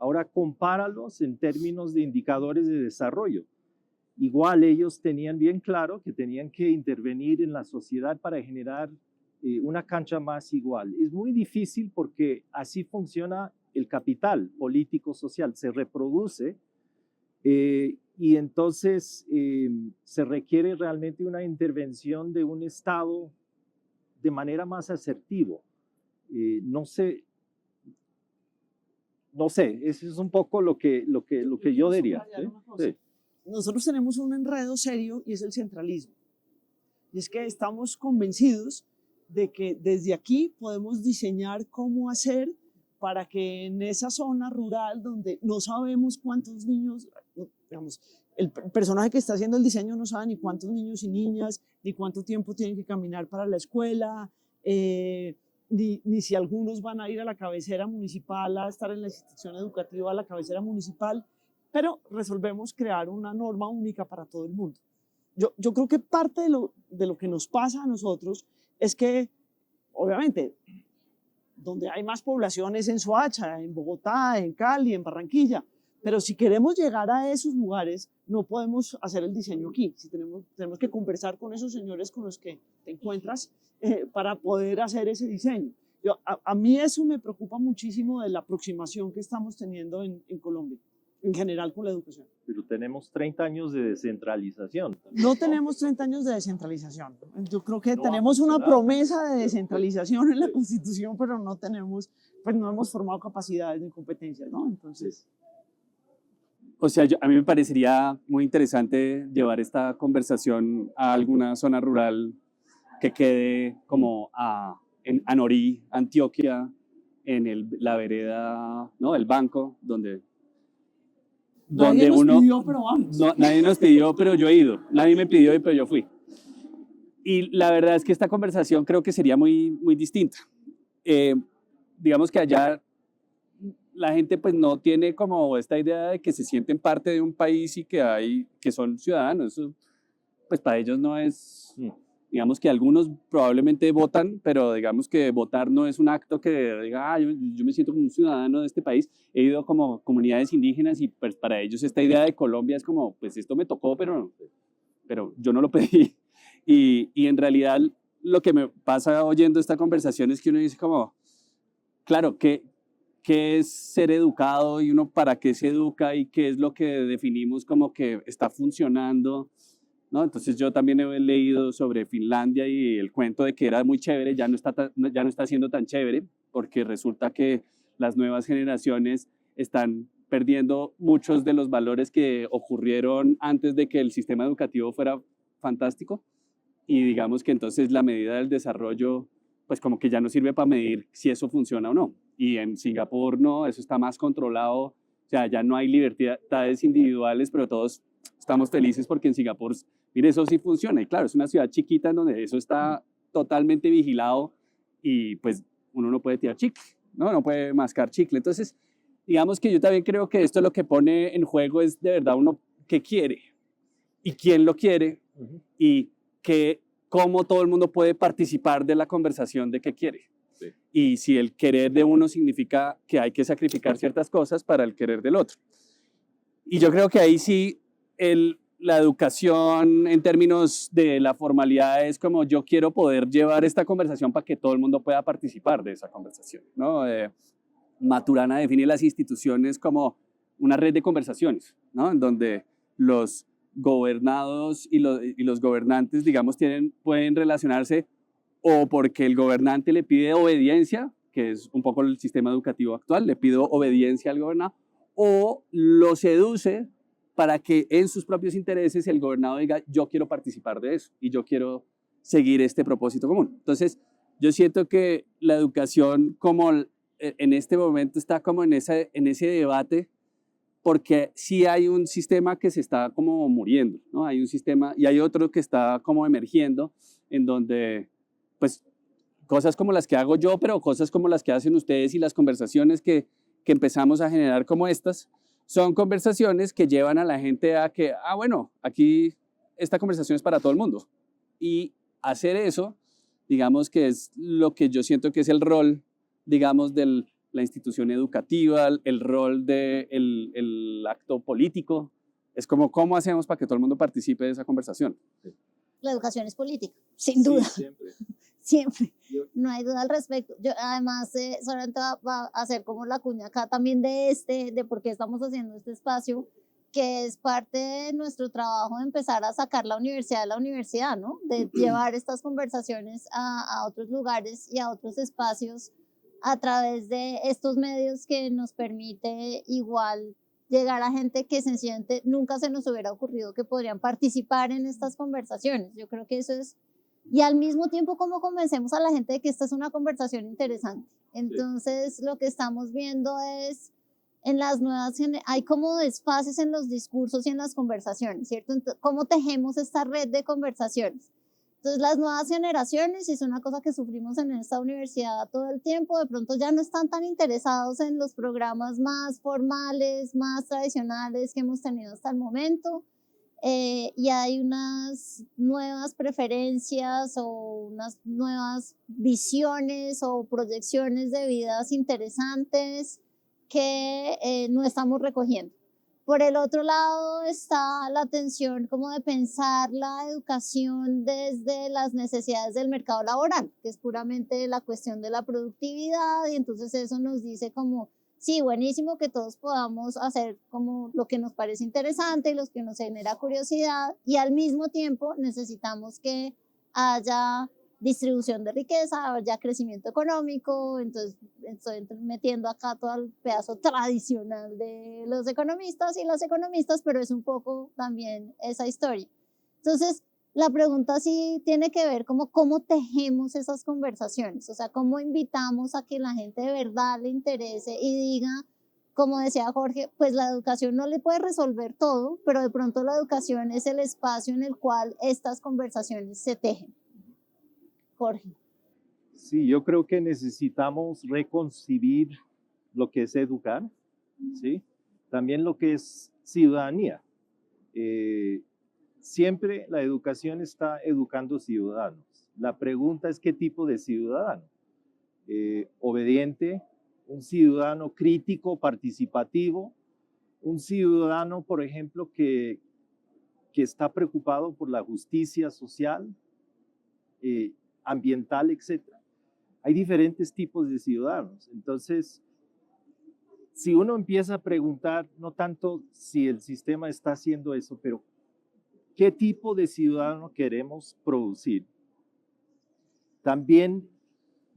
Ahora compáralos en términos de indicadores de desarrollo. Igual ellos tenían bien claro que tenían que intervenir en la sociedad para generar una cancha más igual. Es muy difícil porque así funciona el capital político-social, se reproduce y entonces se requiere realmente una intervención de un Estado de manera más asertiva. No sé, eso es un poco lo que yo diría. ¿Sí? Nosotros tenemos un enredo serio y es el centralismo. Y es que estamos convencidos de que desde aquí podemos diseñar cómo hacer para que en esa zona rural donde no sabemos cuántos niños, digamos, el personaje que está haciendo el diseño no sabe ni cuántos niños y niñas, ni cuánto tiempo tienen que caminar para la escuela, ni si algunos van a ir a la cabecera municipal, a estar en la institución educativa, a la cabecera municipal, pero resolvemos crear una norma única para todo el mundo. Yo creo que parte de lo que nos pasa a nosotros es que, obviamente, donde hay más poblaciones en Soacha, en Bogotá, en Cali, en Barranquilla, pero si queremos llegar a esos lugares, no podemos hacer el diseño aquí. Si tenemos que conversar con esos señores con los que te encuentras para poder hacer ese diseño. A mí eso me preocupa muchísimo de la aproximación que estamos teniendo en Colombia, en general con la educación. Pero tenemos 30 años de descentralización. No tenemos 30 años de descentralización. Yo creo que tenemos una promesa de descentralización en la Constitución, pero no hemos formado capacidades ni competencias, ¿no? Entonces... O sea, a mí me parecería muy interesante llevar esta conversación a alguna zona rural que quede como en Anorí, Antioquia, en la vereda, ¿no? El banco, donde nadie nos pidió, pero vamos. No, nadie nos pidió, pero yo he ido. Nadie me pidió, pero yo fui. Y la verdad es que esta conversación creo que sería muy, muy distinta. Digamos que allá la gente pues no tiene como esta idea de que se sienten parte de un país y que son ciudadanos. Eso, pues para ellos no es, digamos que algunos probablemente votan, pero digamos que votar no es un acto que diga, yo me siento como un ciudadano de este país. He ido como comunidades indígenas y pues para ellos esta idea de Colombia es como, pues esto me tocó, pero yo no lo pedí. Y en realidad lo que me pasa oyendo esta conversación es que uno dice como, claro, ¿qué es ser educado y uno para qué se educa y qué es lo que definimos como que está funcionando, ¿no? Entonces yo también he leído sobre Finlandia y el cuento de que era muy chévere, ya no está siendo tan chévere porque resulta que las nuevas generaciones están perdiendo muchos de los valores que ocurrieron antes de que el sistema educativo fuera fantástico y digamos que entonces la medida del desarrollo pues como que ya no sirve para medir si eso funciona o no. Y en Singapur no, eso está más controlado, o sea, ya no hay libertades individuales, pero todos estamos felices porque en Singapur, mire, eso sí funciona. Y claro, es una ciudad chiquita en donde eso está totalmente vigilado y pues uno no puede tirar chicle, no puede mascar chicle. Entonces, digamos que yo también creo que esto lo que pone en juego es de verdad uno qué quiere y quién lo quiere y cómo todo el mundo puede participar de la conversación de qué quiere. Sí. Y si el querer de uno significa que hay que sacrificar ciertas cosas para el querer del otro. Y yo creo que ahí sí la educación en términos de la formalidad es como yo quiero poder llevar esta conversación para que todo el mundo pueda participar de esa conversación, ¿no? Maturana define las instituciones como una red de conversaciones, ¿no? En donde los gobernados y los gobernantes, digamos, pueden relacionarse o porque el gobernante le pide obediencia, que es un poco el sistema educativo actual, le pide obediencia al gobernado, o lo seduce para que en sus propios intereses el gobernado diga, yo quiero participar de eso y yo quiero seguir este propósito común. Entonces, yo siento que la educación como en este momento está como en ese debate, porque sí hay un sistema que se está como muriendo, ¿no? Hay un sistema y hay otro que está como emergiendo, en donde, pues, cosas como las que hago yo, pero cosas como las que hacen ustedes y las conversaciones que empezamos a generar como estas, son conversaciones que llevan a la gente a que, bueno, aquí esta conversación es para todo el mundo. Y hacer eso, digamos que es lo que yo siento que es el rol, digamos, del la institución educativa, el rol del el acto político. Es como, ¿cómo hacemos para que todo el mundo participe de esa conversación? La educación es política, sin duda. Sí, siempre. Siempre, no hay duda al respecto. Yo además solamente va a hacer como la cuña acá también de por qué estamos haciendo este espacio, que es parte de nuestro trabajo de empezar a sacar la universidad de la universidad, ¿no? De llevar estas conversaciones a otros lugares y a otros espacios a través de estos medios que nos permite igual llegar a gente que sencillamente nunca se nos hubiera ocurrido que podrían participar en estas conversaciones. Yo creo que eso es. Y al mismo tiempo, ¿cómo convencemos a la gente de que esta es una conversación interesante? Entonces, lo que estamos viendo es, en las nuevas hay como desfases en los discursos y en las conversaciones, ¿cierto? Entonces, ¿cómo tejemos esta red de conversaciones? Entonces, las nuevas generaciones, y es una cosa que sufrimos en esta universidad todo el tiempo, de pronto ya no están tan interesados en los programas más formales, más tradicionales que hemos tenido hasta el momento. Y hay unas nuevas preferencias o unas nuevas visiones o proyecciones de vidas interesantes que no estamos recogiendo. Por el otro lado está la tensión como de pensar la educación desde las necesidades del mercado laboral, que es puramente la cuestión de la productividad, y entonces eso nos dice como, sí, buenísimo que todos podamos hacer como lo que nos parece interesante y lo que nos genera curiosidad, y al mismo tiempo necesitamos que haya distribución de riqueza, haya crecimiento económico. Entonces estoy metiendo acá todo el pedazo tradicional de los economistas y las economistas, pero es un poco también esa historia. Entonces, la pregunta sí tiene que ver como cómo tejemos esas conversaciones, o sea, cómo invitamos a que la gente de verdad le interese y diga, como decía Jorge, pues la educación no le puede resolver todo, pero de pronto la educación es el espacio en el cual estas conversaciones se tejen. Jorge. Sí, yo creo que necesitamos reconcebir lo que es educar, ¿sí? También lo que es ciudadanía. Siempre la educación está educando ciudadanos. La pregunta es qué tipo de ciudadano. Obediente, un ciudadano crítico, participativo, un ciudadano, por ejemplo, que está preocupado por la justicia social, ambiental, etc. Hay diferentes tipos de ciudadanos. Entonces, si uno empieza a preguntar, no tanto si el sistema está haciendo eso, pero ¿qué tipo de ciudadano queremos producir? También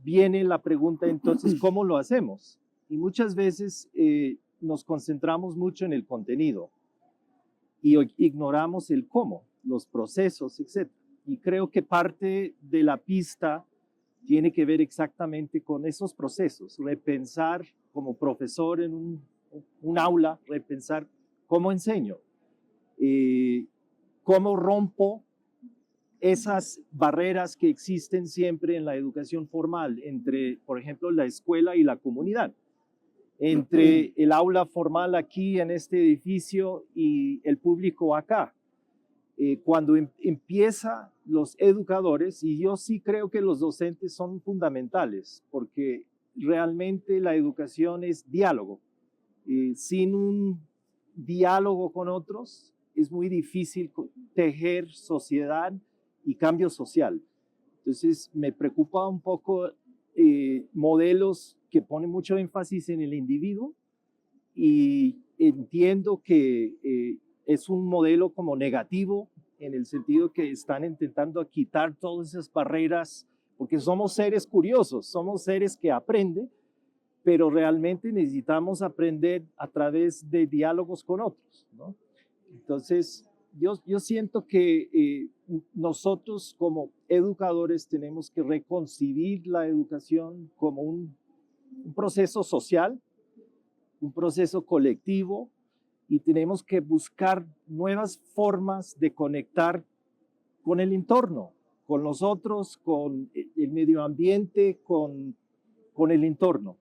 viene la pregunta, entonces, ¿cómo lo hacemos? Y muchas veces nos concentramos mucho en el contenido y ignoramos el cómo, los procesos, etc. Y creo que parte de la pista tiene que ver exactamente con esos procesos, repensar como profesor en un aula, repensar cómo enseño, cómo rompo esas barreras que existen siempre en la educación formal entre, por ejemplo, la escuela y la comunidad, entre el aula formal aquí en este edificio y el público acá. Cuando empieza los educadores, y yo sí creo que los docentes son fundamentales, porque realmente la educación es diálogo. Sin un diálogo con otros es muy difícil tejer sociedad y cambio social. Entonces me preocupa un poco modelos que ponen mucho énfasis en el individuo, y entiendo que es un modelo como negativo en el sentido que están intentando quitar todas esas barreras, porque somos seres curiosos, somos seres que aprenden, pero realmente necesitamos aprender a través de diálogos con otros, ¿no? Entonces, yo siento que nosotros como educadores tenemos que reconcebir la educación como un proceso social, un proceso colectivo, y tenemos que buscar nuevas formas de conectar con el entorno, con los otros, con el medio ambiente, con el entorno.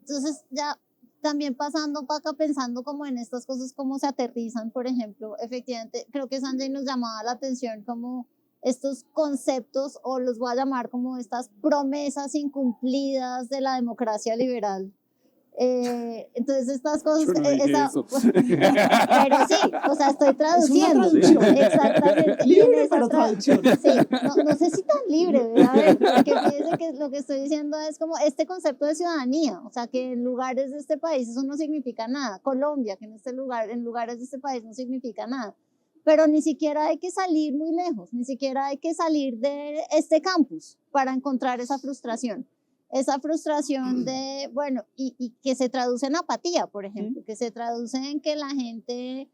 Entonces, ya también pasando para acá, pensando como en estas cosas, cómo se aterrizan, por ejemplo, efectivamente, creo que Sanjay nos llamaba la atención como estos conceptos, o los voy a llamar como estas promesas incumplidas de la democracia liberal. Entonces estas cosas, Yo no dije eso. pero sí, o sea, estoy traduciendo. traducción. Exactamente. Libre, En pero traducción. Sí, no sé si tan libre, a ver, porque fíjense que lo que estoy diciendo es como este concepto de ciudadanía, o sea, que en lugares de este país eso no significa nada. Colombia, que en lugares de este país no significa nada. Pero ni siquiera hay que salir muy lejos, ni siquiera hay que salir de este campus para encontrar esa frustración. Esa frustración de, bueno, y que se traduce en apatía, por ejemplo, que se traduce en que la gente,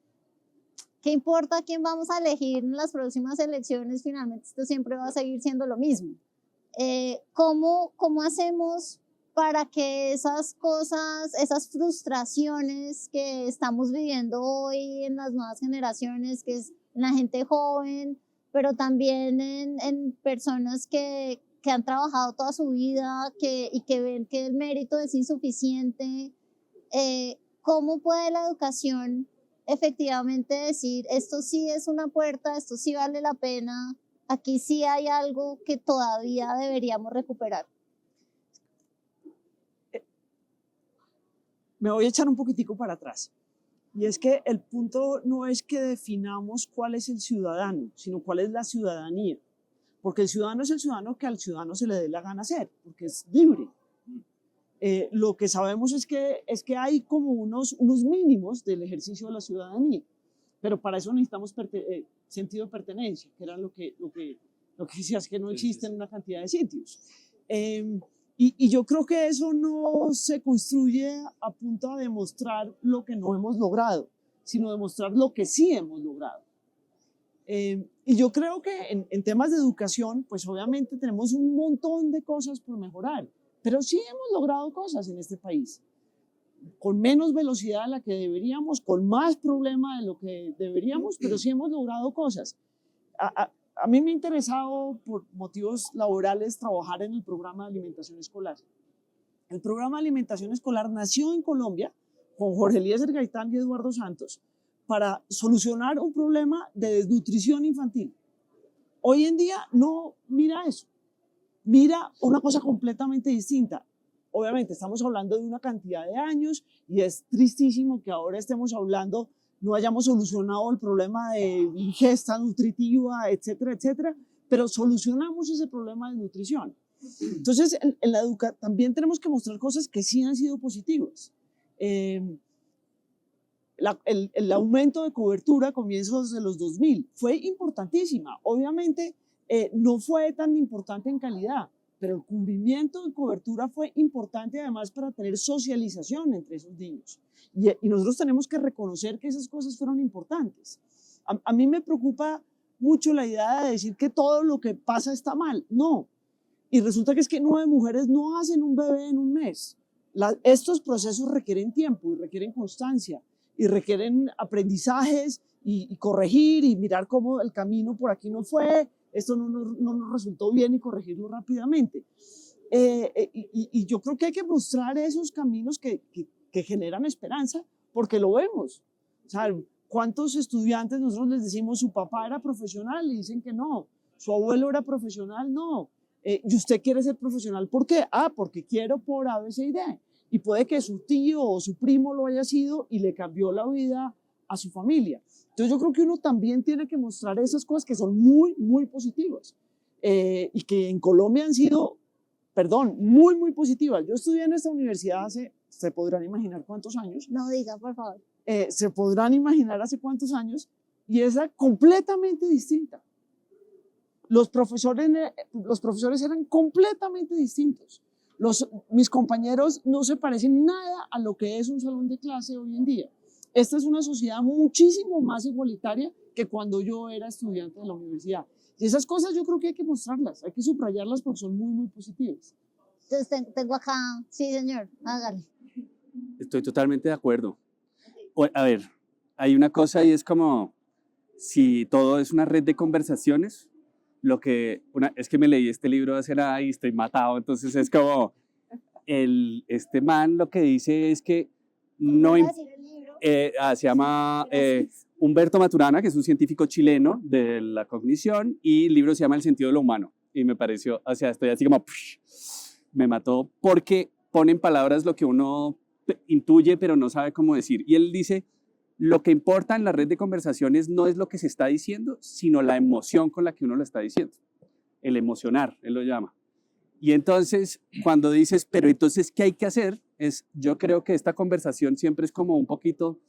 ¿qué importa quién vamos a elegir en las próximas elecciones? Finalmente esto siempre va a seguir siendo lo mismo. ¿Cómo hacemos para que esas cosas, esas frustraciones que estamos viviendo hoy en las nuevas generaciones, que es en la gente joven, pero también en personas que han trabajado toda su vida y que ven que el mérito es insuficiente, ¿cómo puede la educación efectivamente decir, esto sí es una puerta, esto sí vale la pena, aquí sí hay algo que todavía deberíamos recuperar? Me voy a echar un poquitico para atrás. Y es que el punto no es que definamos cuál es el ciudadano, sino cuál es la ciudadanía. Porque el ciudadano es el ciudadano que al ciudadano se le dé la gana hacer, porque es libre. Lo que sabemos es que hay como unos mínimos del ejercicio de la ciudadanía, pero para eso necesitamos sentido de pertenencia, que era lo que decías que no existe en una cantidad de sitios. Y yo creo que eso no se construye a punta de demostrar lo que no hemos logrado, sino demostrar lo que sí hemos logrado. Y yo creo que en temas de educación, pues obviamente tenemos un montón de cosas por mejorar, pero sí hemos logrado cosas en este país, con menos velocidad de la que deberíamos, con más problema de lo que deberíamos, pero sí hemos logrado cosas. A mí me ha interesado por motivos laborales trabajar en el programa de alimentación escolar. El programa de alimentación escolar nació en Colombia con Jorge Eliezer Gaitán y Eduardo Santos para solucionar un problema de desnutrición infantil. Hoy en día no mira eso, mira una cosa completamente distinta. Obviamente estamos hablando de una cantidad de años y es tristísimo que ahora estemos hablando, no hayamos solucionado el problema de ingesta nutritiva, etcétera, etcétera, pero solucionamos ese problema de nutrición. Entonces, en la educación también tenemos que mostrar cosas que sí han sido positivas. El aumento de cobertura a comienzos de los 2000 fue importantísima. Obviamente no fue tan importante en calidad, pero el cubrimiento de cobertura fue importante además para tener socialización entre esos niños. Y nosotros tenemos que reconocer que esas cosas fueron importantes. A mí me preocupa mucho la idea de decir que todo lo que pasa está mal. No. Y resulta que es que 9 mujeres no hacen un bebé en un mes. Estos procesos requieren tiempo y requieren constancia y requieren aprendizajes y corregir y mirar cómo el camino por aquí no fue, esto no nos resultó bien y corregirlo rápidamente. Y yo creo que hay que mostrar esos caminos que generan esperanza, porque lo vemos. O sea, ¿cuántos estudiantes nosotros les decimos su papá era profesional? Y dicen que no. Su abuelo era profesional, no. ¿Y usted quiere ser profesional? ¿Por qué? Porque quiero por A, B, C y D. Y puede que su tío o su primo lo haya sido y le cambió la vida a su familia. Entonces yo creo que uno también tiene que mostrar esas cosas que son muy, muy positivas y que en Colombia han sido, muy, muy positivas. Yo estudié en esta universidad hace, se podrán imaginar cuántos años. No diga, por favor. Se podrán imaginar hace cuántos años y es completamente distinta. Los profesores eran completamente distintos. Mis compañeros no se parecen nada a lo que es un salón de clase hoy en día. Esta es una sociedad muchísimo más igualitaria que cuando yo era estudiante de la universidad. Y esas cosas yo creo que hay que mostrarlas, hay que subrayarlas porque son muy, muy positivas. Entonces tengo acá, sí señor, hágale. Estoy totalmente de acuerdo. A ver, hay una cosa y es como si todo es una red de conversaciones, es que me leí este libro hace nada y estoy matado, entonces es como, este man lo que dice es que no... se llama Humberto Maturana, que es un científico chileno de la cognición, y el libro se llama El sentido de lo humano. Y me pareció, o sea, estoy así como, me mató, porque pone en palabras lo que uno intuye, pero no sabe cómo decir. Y él dice, lo que importa en la red de conversaciones no es lo que se está diciendo, sino la emoción con la que uno lo está diciendo. El emocionar, él lo llama. Y entonces, cuando dices, pero entonces, ¿qué hay que hacer? Yo creo que esta conversación siempre es como un poquito,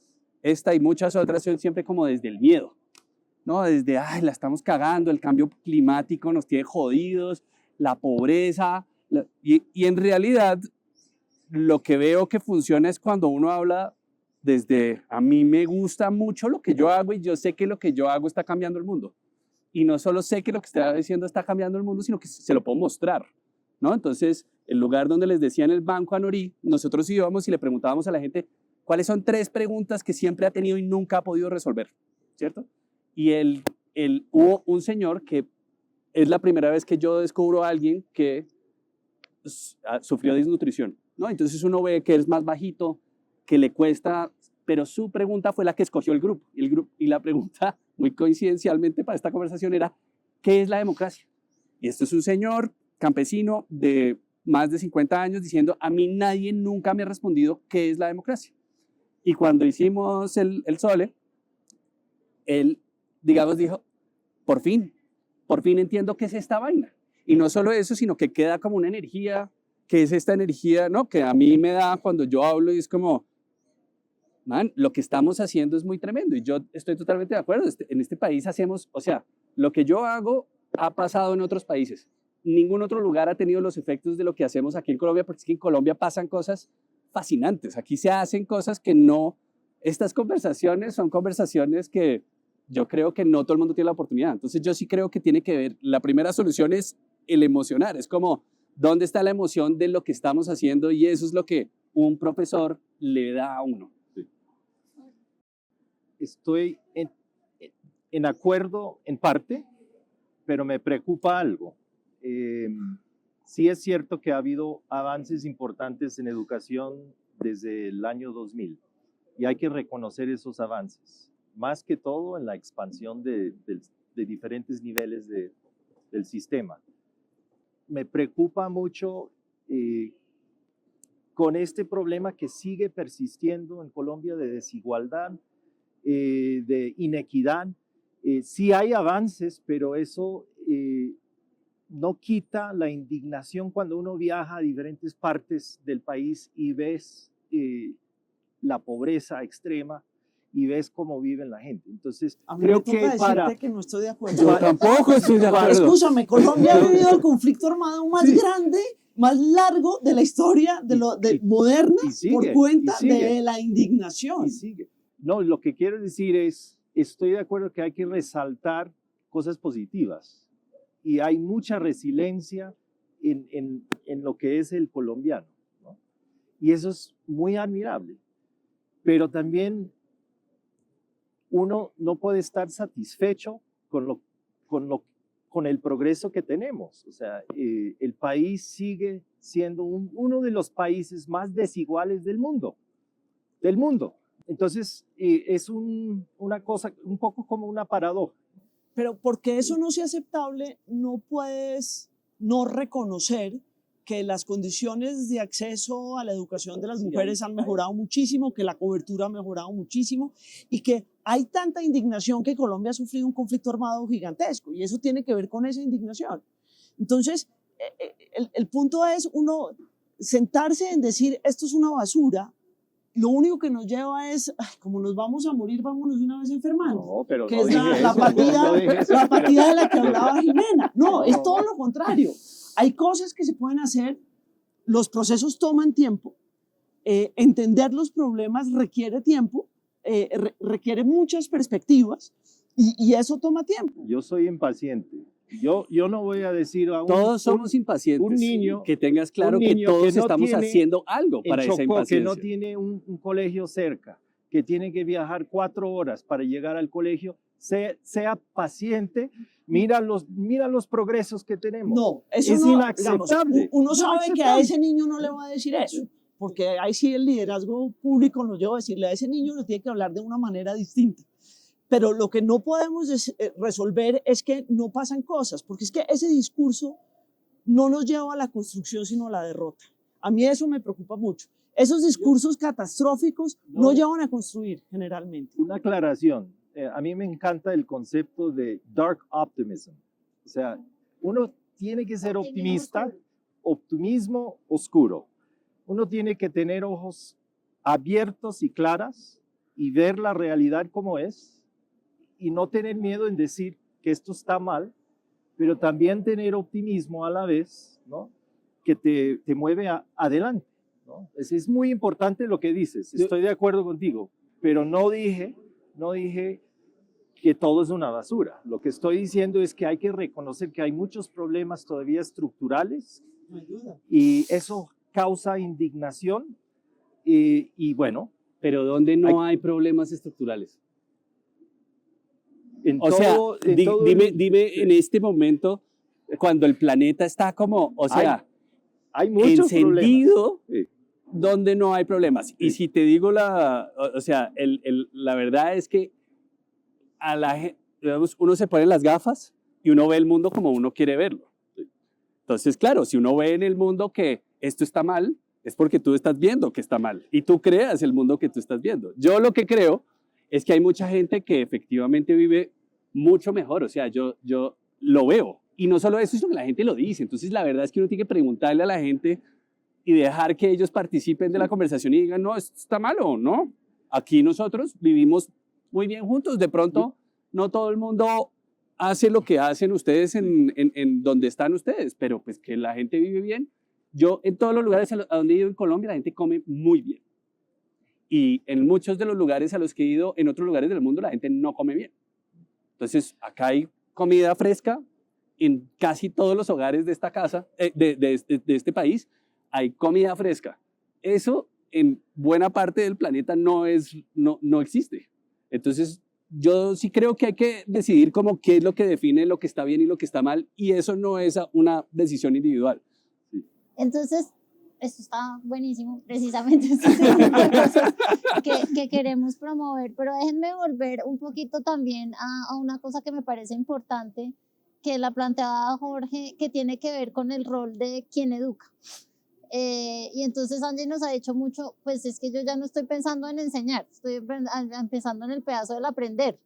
esta y muchas otras son siempre como desde el miedo, ¿no? Desde, ay, la estamos cagando, el cambio climático nos tiene jodidos, la pobreza, y en realidad lo que veo que funciona es cuando uno habla desde, a mí me gusta mucho lo que yo hago y yo sé que lo que yo hago está cambiando el mundo. Y no solo sé que lo que está diciendo está cambiando el mundo, sino que se lo puedo mostrar, ¿no? Entonces, el lugar donde les decía en el banco a Norí, nosotros íbamos y le preguntábamos a la gente cuáles son 3 preguntas que siempre ha tenido y nunca ha podido resolver, ¿cierto? Y hubo un señor que es la primera vez que yo descubro a alguien que sufrió desnutrición, ¿no? Entonces uno ve que es más bajito, que le cuesta, pero su pregunta fue la que escogió el grupo. Y la pregunta, muy coincidencialmente para esta conversación, era, ¿qué es la democracia? Y esto es un señor campesino de más de 50 años diciendo, a mí nadie nunca me ha respondido qué es la democracia. Y cuando hicimos el Sole, él, digamos, dijo, por fin entiendo qué es esta vaina. Y no solo eso, sino que queda como una energía, que es esta energía, ¿no? Que a mí me da cuando yo hablo y es como, man, lo que estamos haciendo es muy tremendo. Y yo estoy totalmente de acuerdo. En este país hacemos, o sea, lo que yo hago ha pasado en otros países. Ningún otro lugar ha tenido los efectos de lo que hacemos aquí en Colombia, porque es que en Colombia pasan cosas fascinantes. Aquí se hacen cosas que no, estas conversaciones son conversaciones que yo creo que no todo el mundo tiene la oportunidad. Entonces yo sí creo que tiene que ver, la primera solución es el emocionar, es como, ¿dónde está la emoción de lo que estamos haciendo? Y eso es lo que un profesor le da a uno. Sí. Estoy en acuerdo en parte, pero me preocupa algo. Sí es cierto que ha habido avances importantes en educación desde el año 2000 y hay que reconocer esos avances, más que todo en la expansión de diferentes niveles del sistema. Me preocupa mucho con este problema que sigue persistiendo en Colombia de desigualdad, de inequidad. Sí hay avances, pero eso no quita la indignación cuando uno viaja a diferentes partes del país y ves la pobreza extrema y ves cómo vive la gente. Entonces, creo que decirte que no estoy de acuerdo. Yo tampoco estoy de acuerdo. Escúchame, Colombia ha vivido el conflicto armado más grande, más largo de la historia moderna por cuenta de la indignación. Y sigue. No, lo que quiero decir es, estoy de acuerdo que hay que resaltar cosas positivas y hay mucha resiliencia en lo que es el colombiano, ¿no? Y eso es muy admirable, pero también uno no puede estar satisfecho con el progreso que tenemos. O sea, el país sigue siendo uno de los países más desiguales del mundo. Entonces, es una cosa, un poco como una paradoja. Pero porque eso no sea aceptable, no puedes no reconocer que las condiciones de acceso a la educación de las mujeres han mejorado muchísimo, que la cobertura ha mejorado muchísimo y que hay tanta indignación que Colombia ha sufrido un conflicto armado gigantesco y eso tiene que ver con esa indignación. Entonces, el punto es uno sentarse en decir esto es una basura. Lo único que nos lleva es, como nos vamos a morir, vámonos de una vez enfermando. No, pero que no es la apatía de la que hablaba Jimena. No, es todo lo contrario. Hay cosas que se pueden hacer, los procesos toman tiempo, entender los problemas requiere tiempo, requiere muchas perspectivas y eso toma tiempo. Yo soy impaciente. Yo no voy a decir a todos somos impacientes. Un niño, que tengas claro que todos estamos haciendo algo para esa impaciencia. Que no tiene un colegio cerca, que tiene que viajar 4 horas para llegar al colegio, sea paciente, mira los progresos que tenemos. No, eso es no, inaceptable. Digamos, uno sabe que a ese niño no le va a decir eso, porque ahí sí el liderazgo público nos lleva a decirle a ese niño le tiene que hablar de una manera distinta. pero lo que no podemos resolver es que no pasan cosas, porque es que ese discurso no nos lleva a la construcción, sino a la derrota. A mí eso me preocupa mucho. Esos discursos catastróficos no llevan a construir generalmente. Una aclaración. A mí me encanta el concepto de dark optimism. O sea, uno tiene que ser optimista, optimismo oscuro. Uno tiene que tener ojos abiertos y claras y ver la realidad como es y no tener miedo en decir que esto está mal, pero también tener optimismo a la vez, ¿no? Que te mueve adelante, ¿no? Es muy importante lo que dices, estoy de acuerdo contigo, pero no dije que todo es una basura. Lo que estoy diciendo es que hay que reconocer que hay muchos problemas todavía estructurales y eso causa indignación y bueno. Pero ¿dónde no hay problemas estructurales? O sea, dime en este momento, cuando el planeta está como, o sea, hay muchos encendido, problemas. donde no hay problemas. Y si te digo la verdad es que a la gente, uno se pone las gafas y uno ve el mundo como uno quiere verlo. Entonces, claro, si uno ve en el mundo que esto está mal, es porque tú estás viendo que está mal y tú creas el mundo que tú estás viendo. Yo lo que creo es que hay mucha gente que efectivamente vive mucho mejor, o sea, yo lo veo. Y no solo eso, sino que la gente lo dice. Entonces, la verdad es que uno tiene que preguntarle a la gente y dejar que ellos participen de la conversación y digan, no, esto está malo, ¿no? Aquí nosotros vivimos muy bien juntos. De pronto, no todo el mundo hace lo que hacen ustedes en donde están ustedes, pero pues que la gente vive bien. Yo en todos los lugares a donde he ido en Colombia, la gente come muy bien. Y en muchos de los lugares a los que he ido, en otros lugares del mundo, la gente no come bien. Entonces, acá hay comida fresca en casi todos los hogares de esta casa, de este país, hay comida fresca. Eso en buena parte del planeta no existe. Entonces, yo sí creo que hay que decidir como qué es lo que define lo que está bien y lo que está mal, y eso no es una decisión individual. Entonces, esto está buenísimo, precisamente este tipo de cosas que queremos promover, pero déjenme volver un poquito también a una cosa que me parece importante, que la planteaba Jorge, que tiene que ver con el rol de quien educa. Y entonces Angie nos ha dicho mucho, pues es que yo ya no estoy pensando en enseñar, estoy pensando en el pedazo del aprender.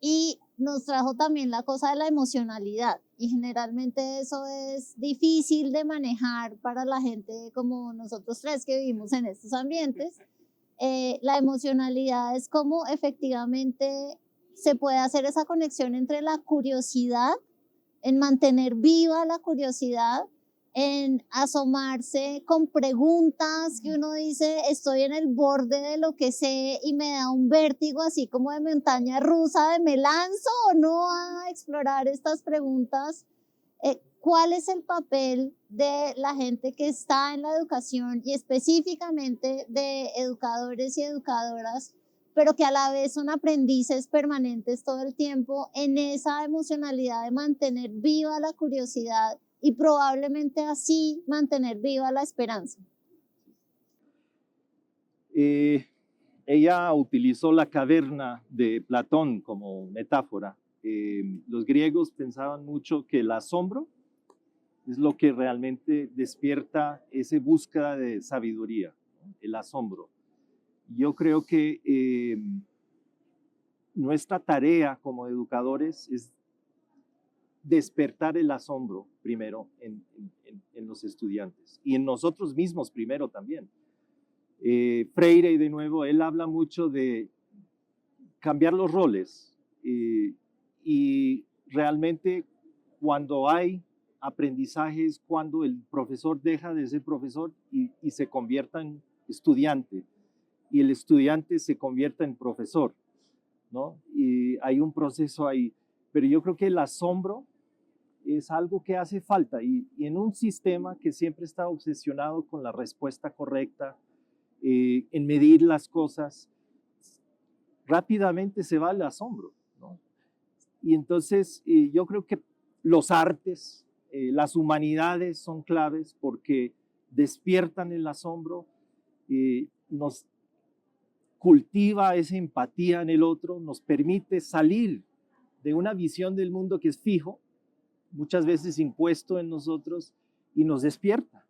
Y nos trajo también la cosa de la emocionalidad, y generalmente eso es difícil de manejar para la gente como nosotros tres que vivimos en estos ambientes. La emocionalidad es cómo efectivamente se puede hacer esa conexión entre la curiosidad, en mantener viva la curiosidad, en asomarse con preguntas que uno dice, estoy en el borde de lo que sé y me da un vértigo así como de montaña rusa, de me lanzo o no a explorar estas preguntas. ¿Cuál es el papel de la gente que está en la educación y específicamente de educadores y educadoras, pero que a la vez son aprendices permanentes todo el tiempo, en esa emocionalidad de mantener viva la curiosidad y probablemente así mantener viva la esperanza? Ella utilizó la caverna de Platón como metáfora. Los griegos pensaban mucho que el asombro es lo que realmente despierta esa búsqueda de sabiduría, ¿no? El asombro. Yo creo que nuestra tarea como educadores es despertar el asombro primero en los estudiantes y en nosotros mismos primero también. Freire, de nuevo, él habla mucho de cambiar los roles y realmente cuando hay aprendizajes, cuando el profesor deja de ser profesor y se convierta en estudiante y el estudiante se convierta en profesor, ¿no? Y hay un proceso ahí, pero yo creo que el asombro es algo que hace falta y en un sistema que siempre está obsesionado con la respuesta correcta, en medir las cosas, rápidamente se va el asombro, ¿no? Y entonces yo creo que los artes, las humanidades son claves porque despiertan el asombro, nos cultiva esa empatía en el otro, nos permite salir de una visión del mundo que es fijo, muchas veces impuesto en nosotros, y nos despierta.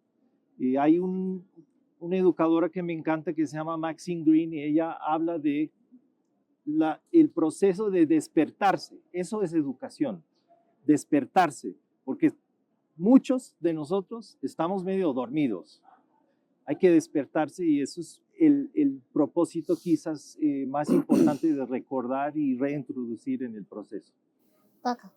Y hay una educadora que me encanta que se llama Maxine Green, y ella habla de el proceso de despertarse. Eso es educación, despertarse, porque muchos de nosotros estamos medio dormidos. Hay que despertarse, y eso es el propósito quizás más importante de recordar y reintroducir en el proceso. Paca.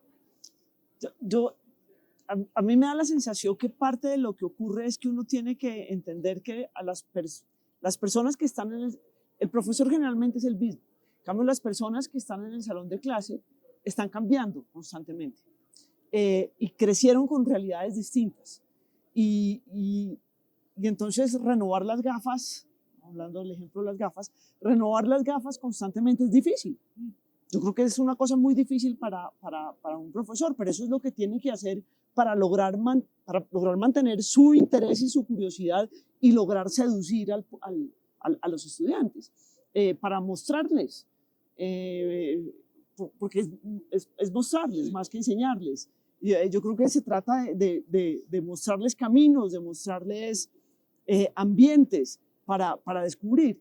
A mí me da la sensación que parte de lo que ocurre es que uno tiene que entender que a las personas que están en el profesor generalmente es el mismo. En cambio, las personas que están en el salón de clase están cambiando constantemente y crecieron con realidades distintas. Y entonces renovar las gafas, hablando del ejemplo de las gafas, renovar las gafas constantemente es difícil. Yo creo que es una cosa muy difícil para un profesor, pero eso es lo que tiene que hacer para lograr mantener su interés y su curiosidad y lograr seducir a los estudiantes, para mostrarles, porque es mostrarles más que enseñarles. Y yo creo que se trata de mostrarles caminos, de mostrarles ambientes para descubrir.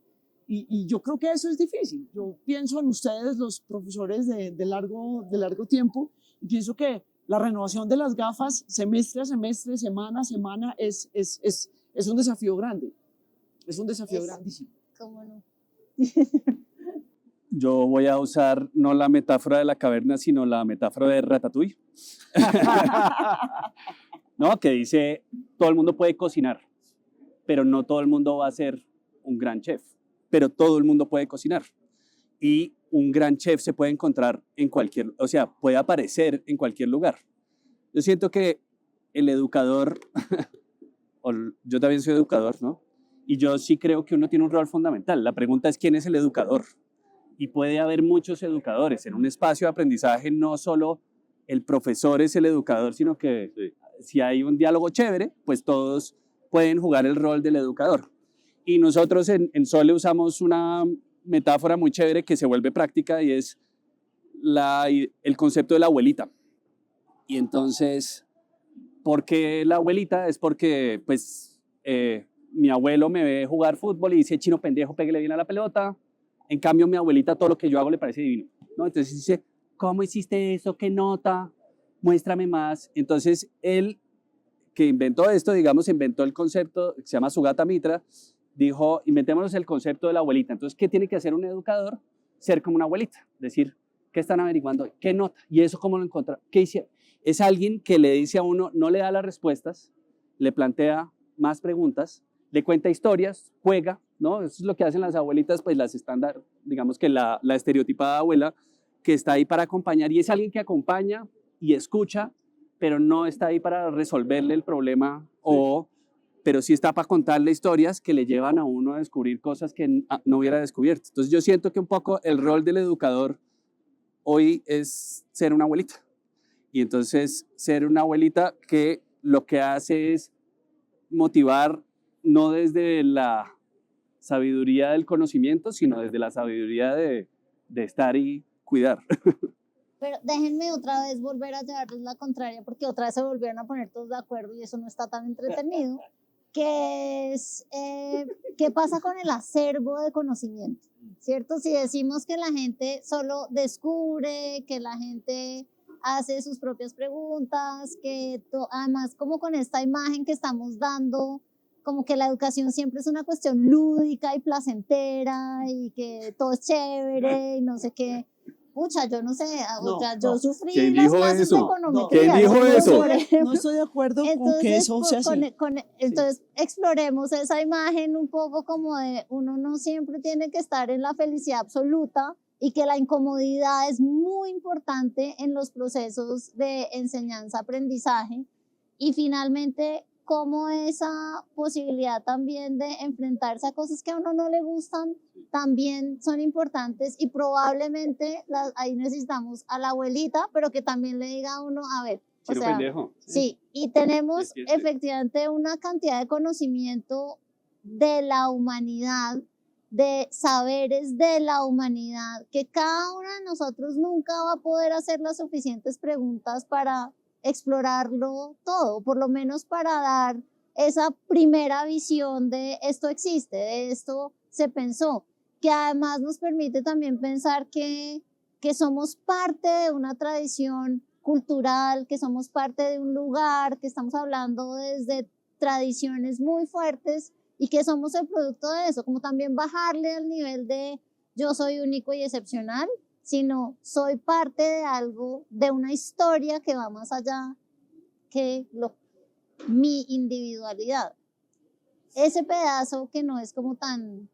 Y yo creo que eso es difícil. Yo pienso en ustedes, los profesores de largo tiempo, y pienso que la renovación de las gafas semestre a semestre, semana a semana, es un desafío grande. Es un desafío grandísimo. ¿Cómo no? Yo voy a usar no la metáfora de la caverna, sino la metáfora de Ratatouille. ¿No? Que dice, todo el mundo puede cocinar, pero no todo el mundo va a ser un gran chef, pero todo el mundo puede cocinar. Y un gran chef se puede encontrar en cualquier, o sea, puede aparecer en cualquier lugar. Yo siento que el educador, yo también soy educador, ¿no? Y yo sí creo que uno tiene un rol fundamental. La pregunta es, ¿quién es el educador? Y puede haber muchos educadores. En un espacio de aprendizaje no solo el profesor es el educador, sino que si hay un diálogo chévere, pues todos pueden jugar el rol del educador. Y nosotros en Sole usamos una metáfora muy chévere que se vuelve práctica, y es el concepto de la abuelita. Y entonces, ¿por qué la abuelita? Es porque pues, mi abuelo me ve jugar fútbol y dice, chino pendejo, pégale bien a la pelota. En cambio, mi abuelita todo lo que yo hago le parece divino, ¿no? Entonces dice, ¿cómo hiciste eso? ¿Qué nota? Muéstrame más. Entonces, él, que inventó esto, digamos, inventó el concepto que se llama Sugata Mitra, dijo, inventémonos el concepto de la abuelita. Entonces, ¿qué tiene que hacer un educador? Ser como una abuelita, decir, ¿qué están averiguando? ¿Qué nota? ¿Y eso cómo lo encontraron? ¿Qué hicieron? Es alguien que le dice a uno, no le da las respuestas, le plantea más preguntas, le cuenta historias, juega, ¿no? Eso es lo que hacen las abuelitas, pues las estándar, digamos que la estereotipada abuela que está ahí para acompañar, y es alguien que acompaña y escucha, pero no está ahí para resolverle el problema, pero sí está para contarle historias que le llevan a uno a descubrir cosas que no hubiera descubierto. Entonces yo siento que un poco el rol del educador hoy es ser una abuelita. Y entonces ser una abuelita que lo que hace es motivar no desde la sabiduría del conocimiento, sino desde la sabiduría de estar y cuidar. Pero déjenme otra vez volver a llevarles la contraria, porque otra vez se volvieron a poner todos de acuerdo y eso no está tan entretenido, que es, ¿qué pasa con el acervo de conocimiento? ¿Cierto? Si decimos que la gente solo descubre, que la gente hace sus propias preguntas, que además como con esta imagen que estamos dando, como que la educación siempre es una cuestión lúdica y placentera y que todo es chévere y no sé qué. Pucha, yo no sé, yo sufrí ¿Quién las dijo clases de eso? econometría. ¿Quién dijo eso? No estoy de acuerdo con que eso sea así. Entonces, exploremos esa imagen un poco como de uno no siempre tiene que estar en la felicidad absoluta y que la incomodidad es muy importante en los procesos de enseñanza-aprendizaje. Y finalmente, cómo esa posibilidad también de enfrentarse a cosas que a uno no le gustan también son importantes, y probablemente ahí necesitamos a la abuelita, pero que también le diga a uno, a ver, o Chino sea, pendejo. sí, y tenemos Sí. efectivamente una cantidad de conocimiento de la humanidad de saberes de la humanidad, que cada uno de nosotros nunca va a poder hacer las suficientes preguntas para explorarlo todo, por lo menos para dar esa primera visión de esto existe, de esto se pensó, que además nos permite también pensar que somos parte de una tradición cultural, que somos parte de un lugar, que estamos hablando desde tradiciones muy fuertes y que somos el producto de eso, como también bajarle al nivel de yo soy único y excepcional, sino soy parte de algo, de una historia que va más allá que mi individualidad. Ese pedazo que no es como tan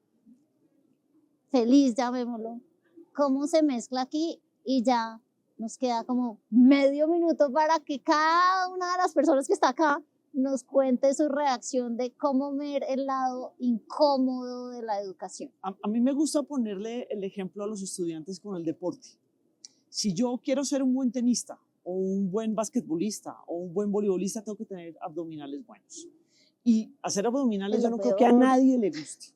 feliz, llamémoslo, cómo se mezcla aquí y ya nos queda como medio minuto para que cada una de las personas que está acá nos cuente su reacción de cómo ver el lado incómodo de la educación. A mí me gusta ponerle el ejemplo a los estudiantes con el deporte. Si yo quiero ser un buen tenista o un buen basquetbolista o un buen voleibolista, tengo que tener abdominales buenos. Y hacer abdominales yo no creo que a nadie le guste,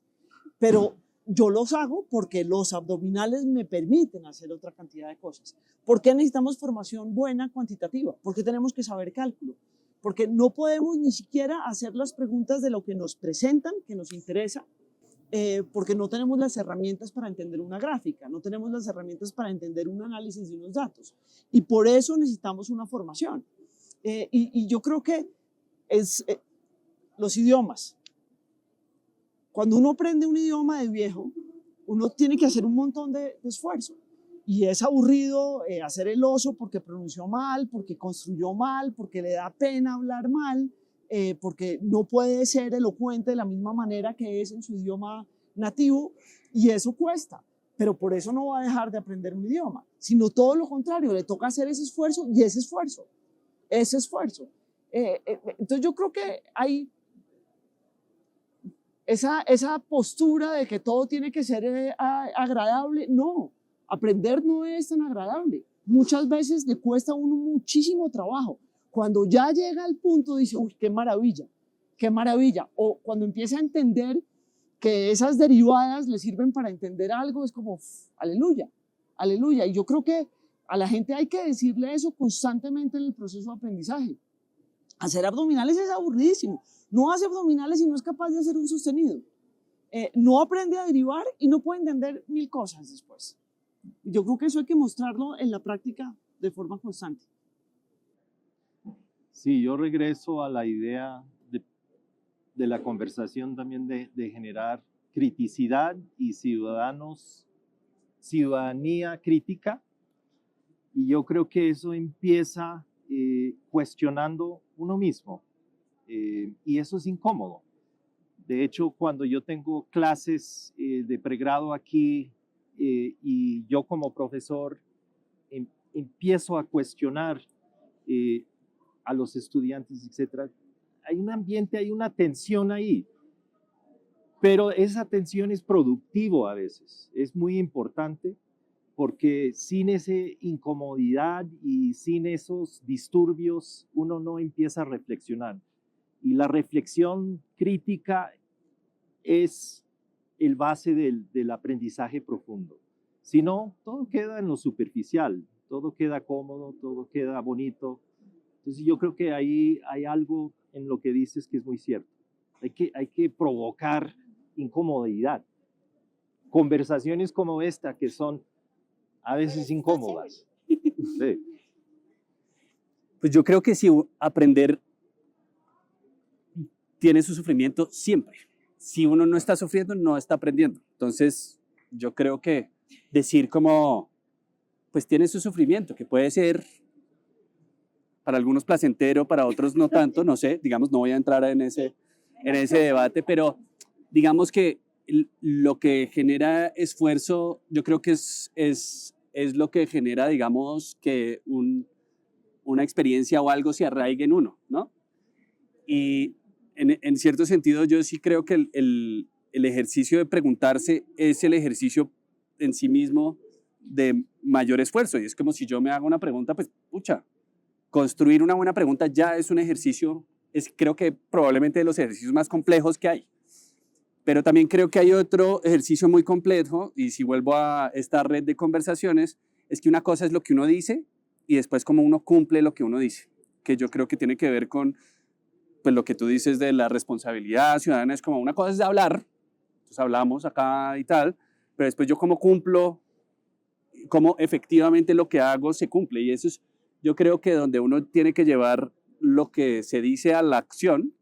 pero yo los hago porque los abdominales me permiten hacer otra cantidad de cosas. ¿Por qué necesitamos formación buena cuantitativa? Porque tenemos que saber cálculo. Porque no podemos ni siquiera hacer las preguntas de lo que nos presentan, que nos interesa, porque no tenemos las herramientas para entender una gráfica, no tenemos las herramientas para entender un análisis de unos datos. Y por eso necesitamos una formación. Y yo creo que los idiomas. Cuando uno aprende un idioma de viejo, uno tiene que hacer un montón de esfuerzo. Y es aburrido hacer el oso porque pronunció mal, porque construyó mal, porque le da pena hablar mal, porque no puede ser elocuente de la misma manera que es en su idioma nativo, y eso cuesta. Pero por eso no va a dejar de aprender un idioma, sino todo lo contrario, le toca hacer ese esfuerzo y ese esfuerzo. Entonces yo creo que hay esa postura de que todo tiene que ser agradable. No. Aprender no es tan agradable. Muchas veces le cuesta a uno muchísimo trabajo. Cuando ya llega al punto dice, uy, qué maravilla, qué maravilla. O cuando empieza a entender que esas derivadas le sirven para entender algo, es como, aleluya, aleluya. Y yo creo que a la gente hay que decirle eso constantemente en el proceso de aprendizaje. Hacer abdominales es aburridísimo. No hace abdominales y no es capaz de hacer un sostenido. No aprende a derivar y no puede entender 1000 cosas después. Yo creo que eso hay que mostrarlo en la práctica de forma constante. Sí, yo regreso a la idea de la conversación también de generar criticidad y ciudadanía crítica. Y yo creo que eso empieza cuestionando uno mismo. Y eso es incómodo. De hecho, cuando yo tengo clases de pregrado aquí, y yo como profesor empiezo a cuestionar a los estudiantes, etc. Hay un ambiente, hay una tensión ahí, pero esa tensión es productivo a veces, es muy importante porque sin esa incomodidad y sin esos disturbios uno no empieza a reflexionar. Y la reflexión crítica es el base del aprendizaje profundo. Si no, todo queda en lo superficial, todo queda cómodo, todo queda bonito. Entonces yo creo que ahí hay algo en lo que dices que es muy cierto. Hay que provocar incomodidad. Conversaciones como esta que son a veces incómodas. Sí. Pues yo creo que si aprender tiene su sufrimiento siempre. Si uno no está sufriendo, no está aprendiendo. Entonces, yo creo que decir como, pues tiene su sufrimiento, que puede ser para algunos placentero, para otros no tanto, no sé, digamos, no voy a entrar en ese debate, pero digamos que lo que genera esfuerzo, yo creo que es lo que genera, digamos, que una experiencia o algo se arraigue en uno, ¿no? Y en cierto sentido yo sí creo que el ejercicio de preguntarse es el ejercicio en sí mismo de mayor esfuerzo. Y es como si yo me hago una pregunta, pues, pucha, construir una buena pregunta ya es un ejercicio, creo que probablemente de los ejercicios más complejos que hay. Pero también creo que hay otro ejercicio muy complejo, y si vuelvo a esta red de conversaciones, es que una cosa es lo que uno dice y después cómo uno cumple lo que uno dice, que yo creo que tiene que ver con pues, lo que tú dices de la responsabilidad ciudadana. Es como una cosa es de hablar, entonces hablamos acá y tal, pero después yo cómo cumplo, cómo efectivamente lo que hago se cumple, y eso es, yo creo que donde uno tiene que llevar lo que se dice a la acción,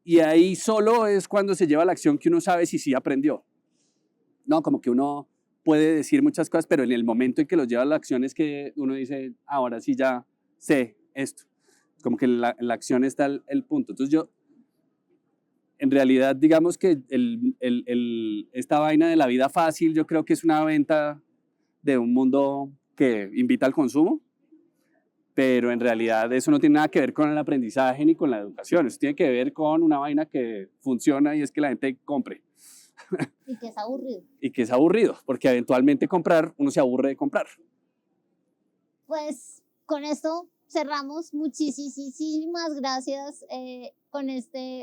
y ahí solo es cuando se lleva a la acción que uno sabe si sí aprendió. No, como que uno puede decir muchas cosas, pero en el momento en que los lleva a la acción es que uno dice, ahora sí ya sé esto. Como que en la acción está el punto. Entonces yo, en realidad, digamos que esta vaina de la vida fácil, yo creo que es una venta de un mundo que invita al consumo, pero en realidad eso no tiene nada que ver con el aprendizaje ni con la educación, eso tiene que ver con una vaina que funciona y es que la gente compre. Y que es aburrido. Y que es aburrido, porque eventualmente comprar, uno se aburre de comprar. Pues con esto cerramos. Muchísimas gracias con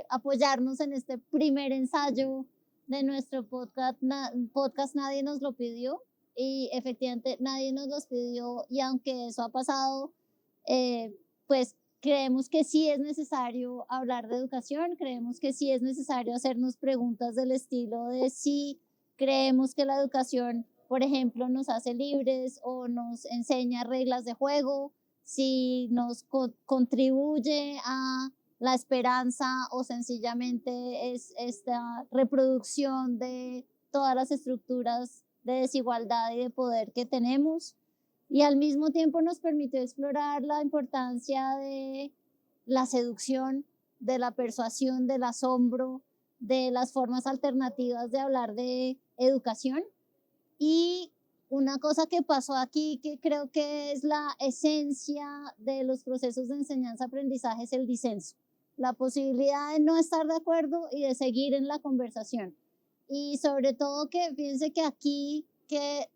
apoyarnos en este primer ensayo de nuestro podcast Nadie nos lo pidió, y efectivamente nadie nos los pidió, y aunque eso ha pasado, pues creemos que sí es necesario hablar de educación, creemos que sí es necesario hacernos preguntas del estilo de si creemos que la educación, por ejemplo, nos hace libres o nos enseña reglas de juego, si nos contribuye a la esperanza o sencillamente es esta reproducción de todas las estructuras de desigualdad y de poder que tenemos. Y al mismo tiempo nos permitió explorar la importancia de la seducción, de la persuasión, del asombro, de las formas alternativas de hablar de educación. Y una cosa que pasó aquí, que creo que es la esencia de los procesos de enseñanza-aprendizaje, es el disenso, la posibilidad de no estar de acuerdo y de seguir en la conversación. Y sobre todo que fíjense que aquí, que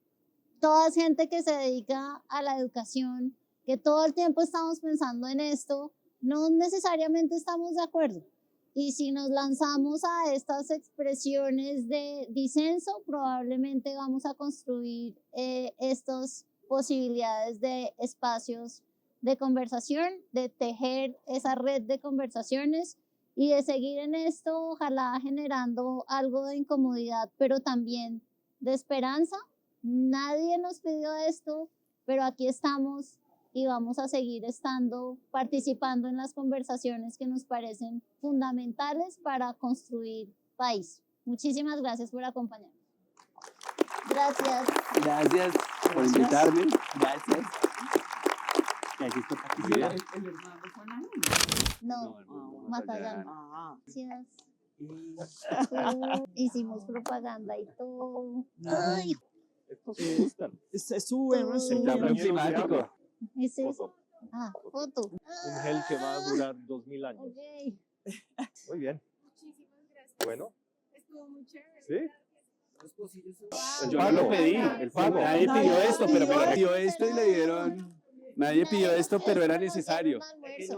toda es gente que se dedica a la educación, que todo el tiempo estamos pensando en esto, no necesariamente estamos de acuerdo. Y si nos lanzamos a estas expresiones de disenso, probablemente vamos a construir estas posibilidades de espacios de conversación, de tejer esa red de conversaciones y de seguir en esto, ojalá generando algo de incomodidad, pero también de esperanza. Nadie nos pidió esto, pero aquí estamos y vamos a seguir estando, participando en las conversaciones que nos parecen fundamentales para construir país. Muchísimas gracias por acompañarnos. Gracias. Gracias por invitarme. Gracias. Y aquí está Patricia. ¿El Hernando fue la No, Matallán. Ah, Gracias. Hicimos propaganda y todo. Ay, Estos me gustan. estuvo bueno, estuvo El cambio bueno. climático. ¿es eso? Foto. Ah, foto. Un gel que va a durar 2000 años. Ok. Muy bien. Muchísimas gracias. Bueno, Estuvo muy chévere. ¿sí? Yo no lo pedí. El pago. Nadie pidió esto, pero me lo pidió pidió esto y le dieron. Nadie pidió esto, pero era necesario. Un almuerzo.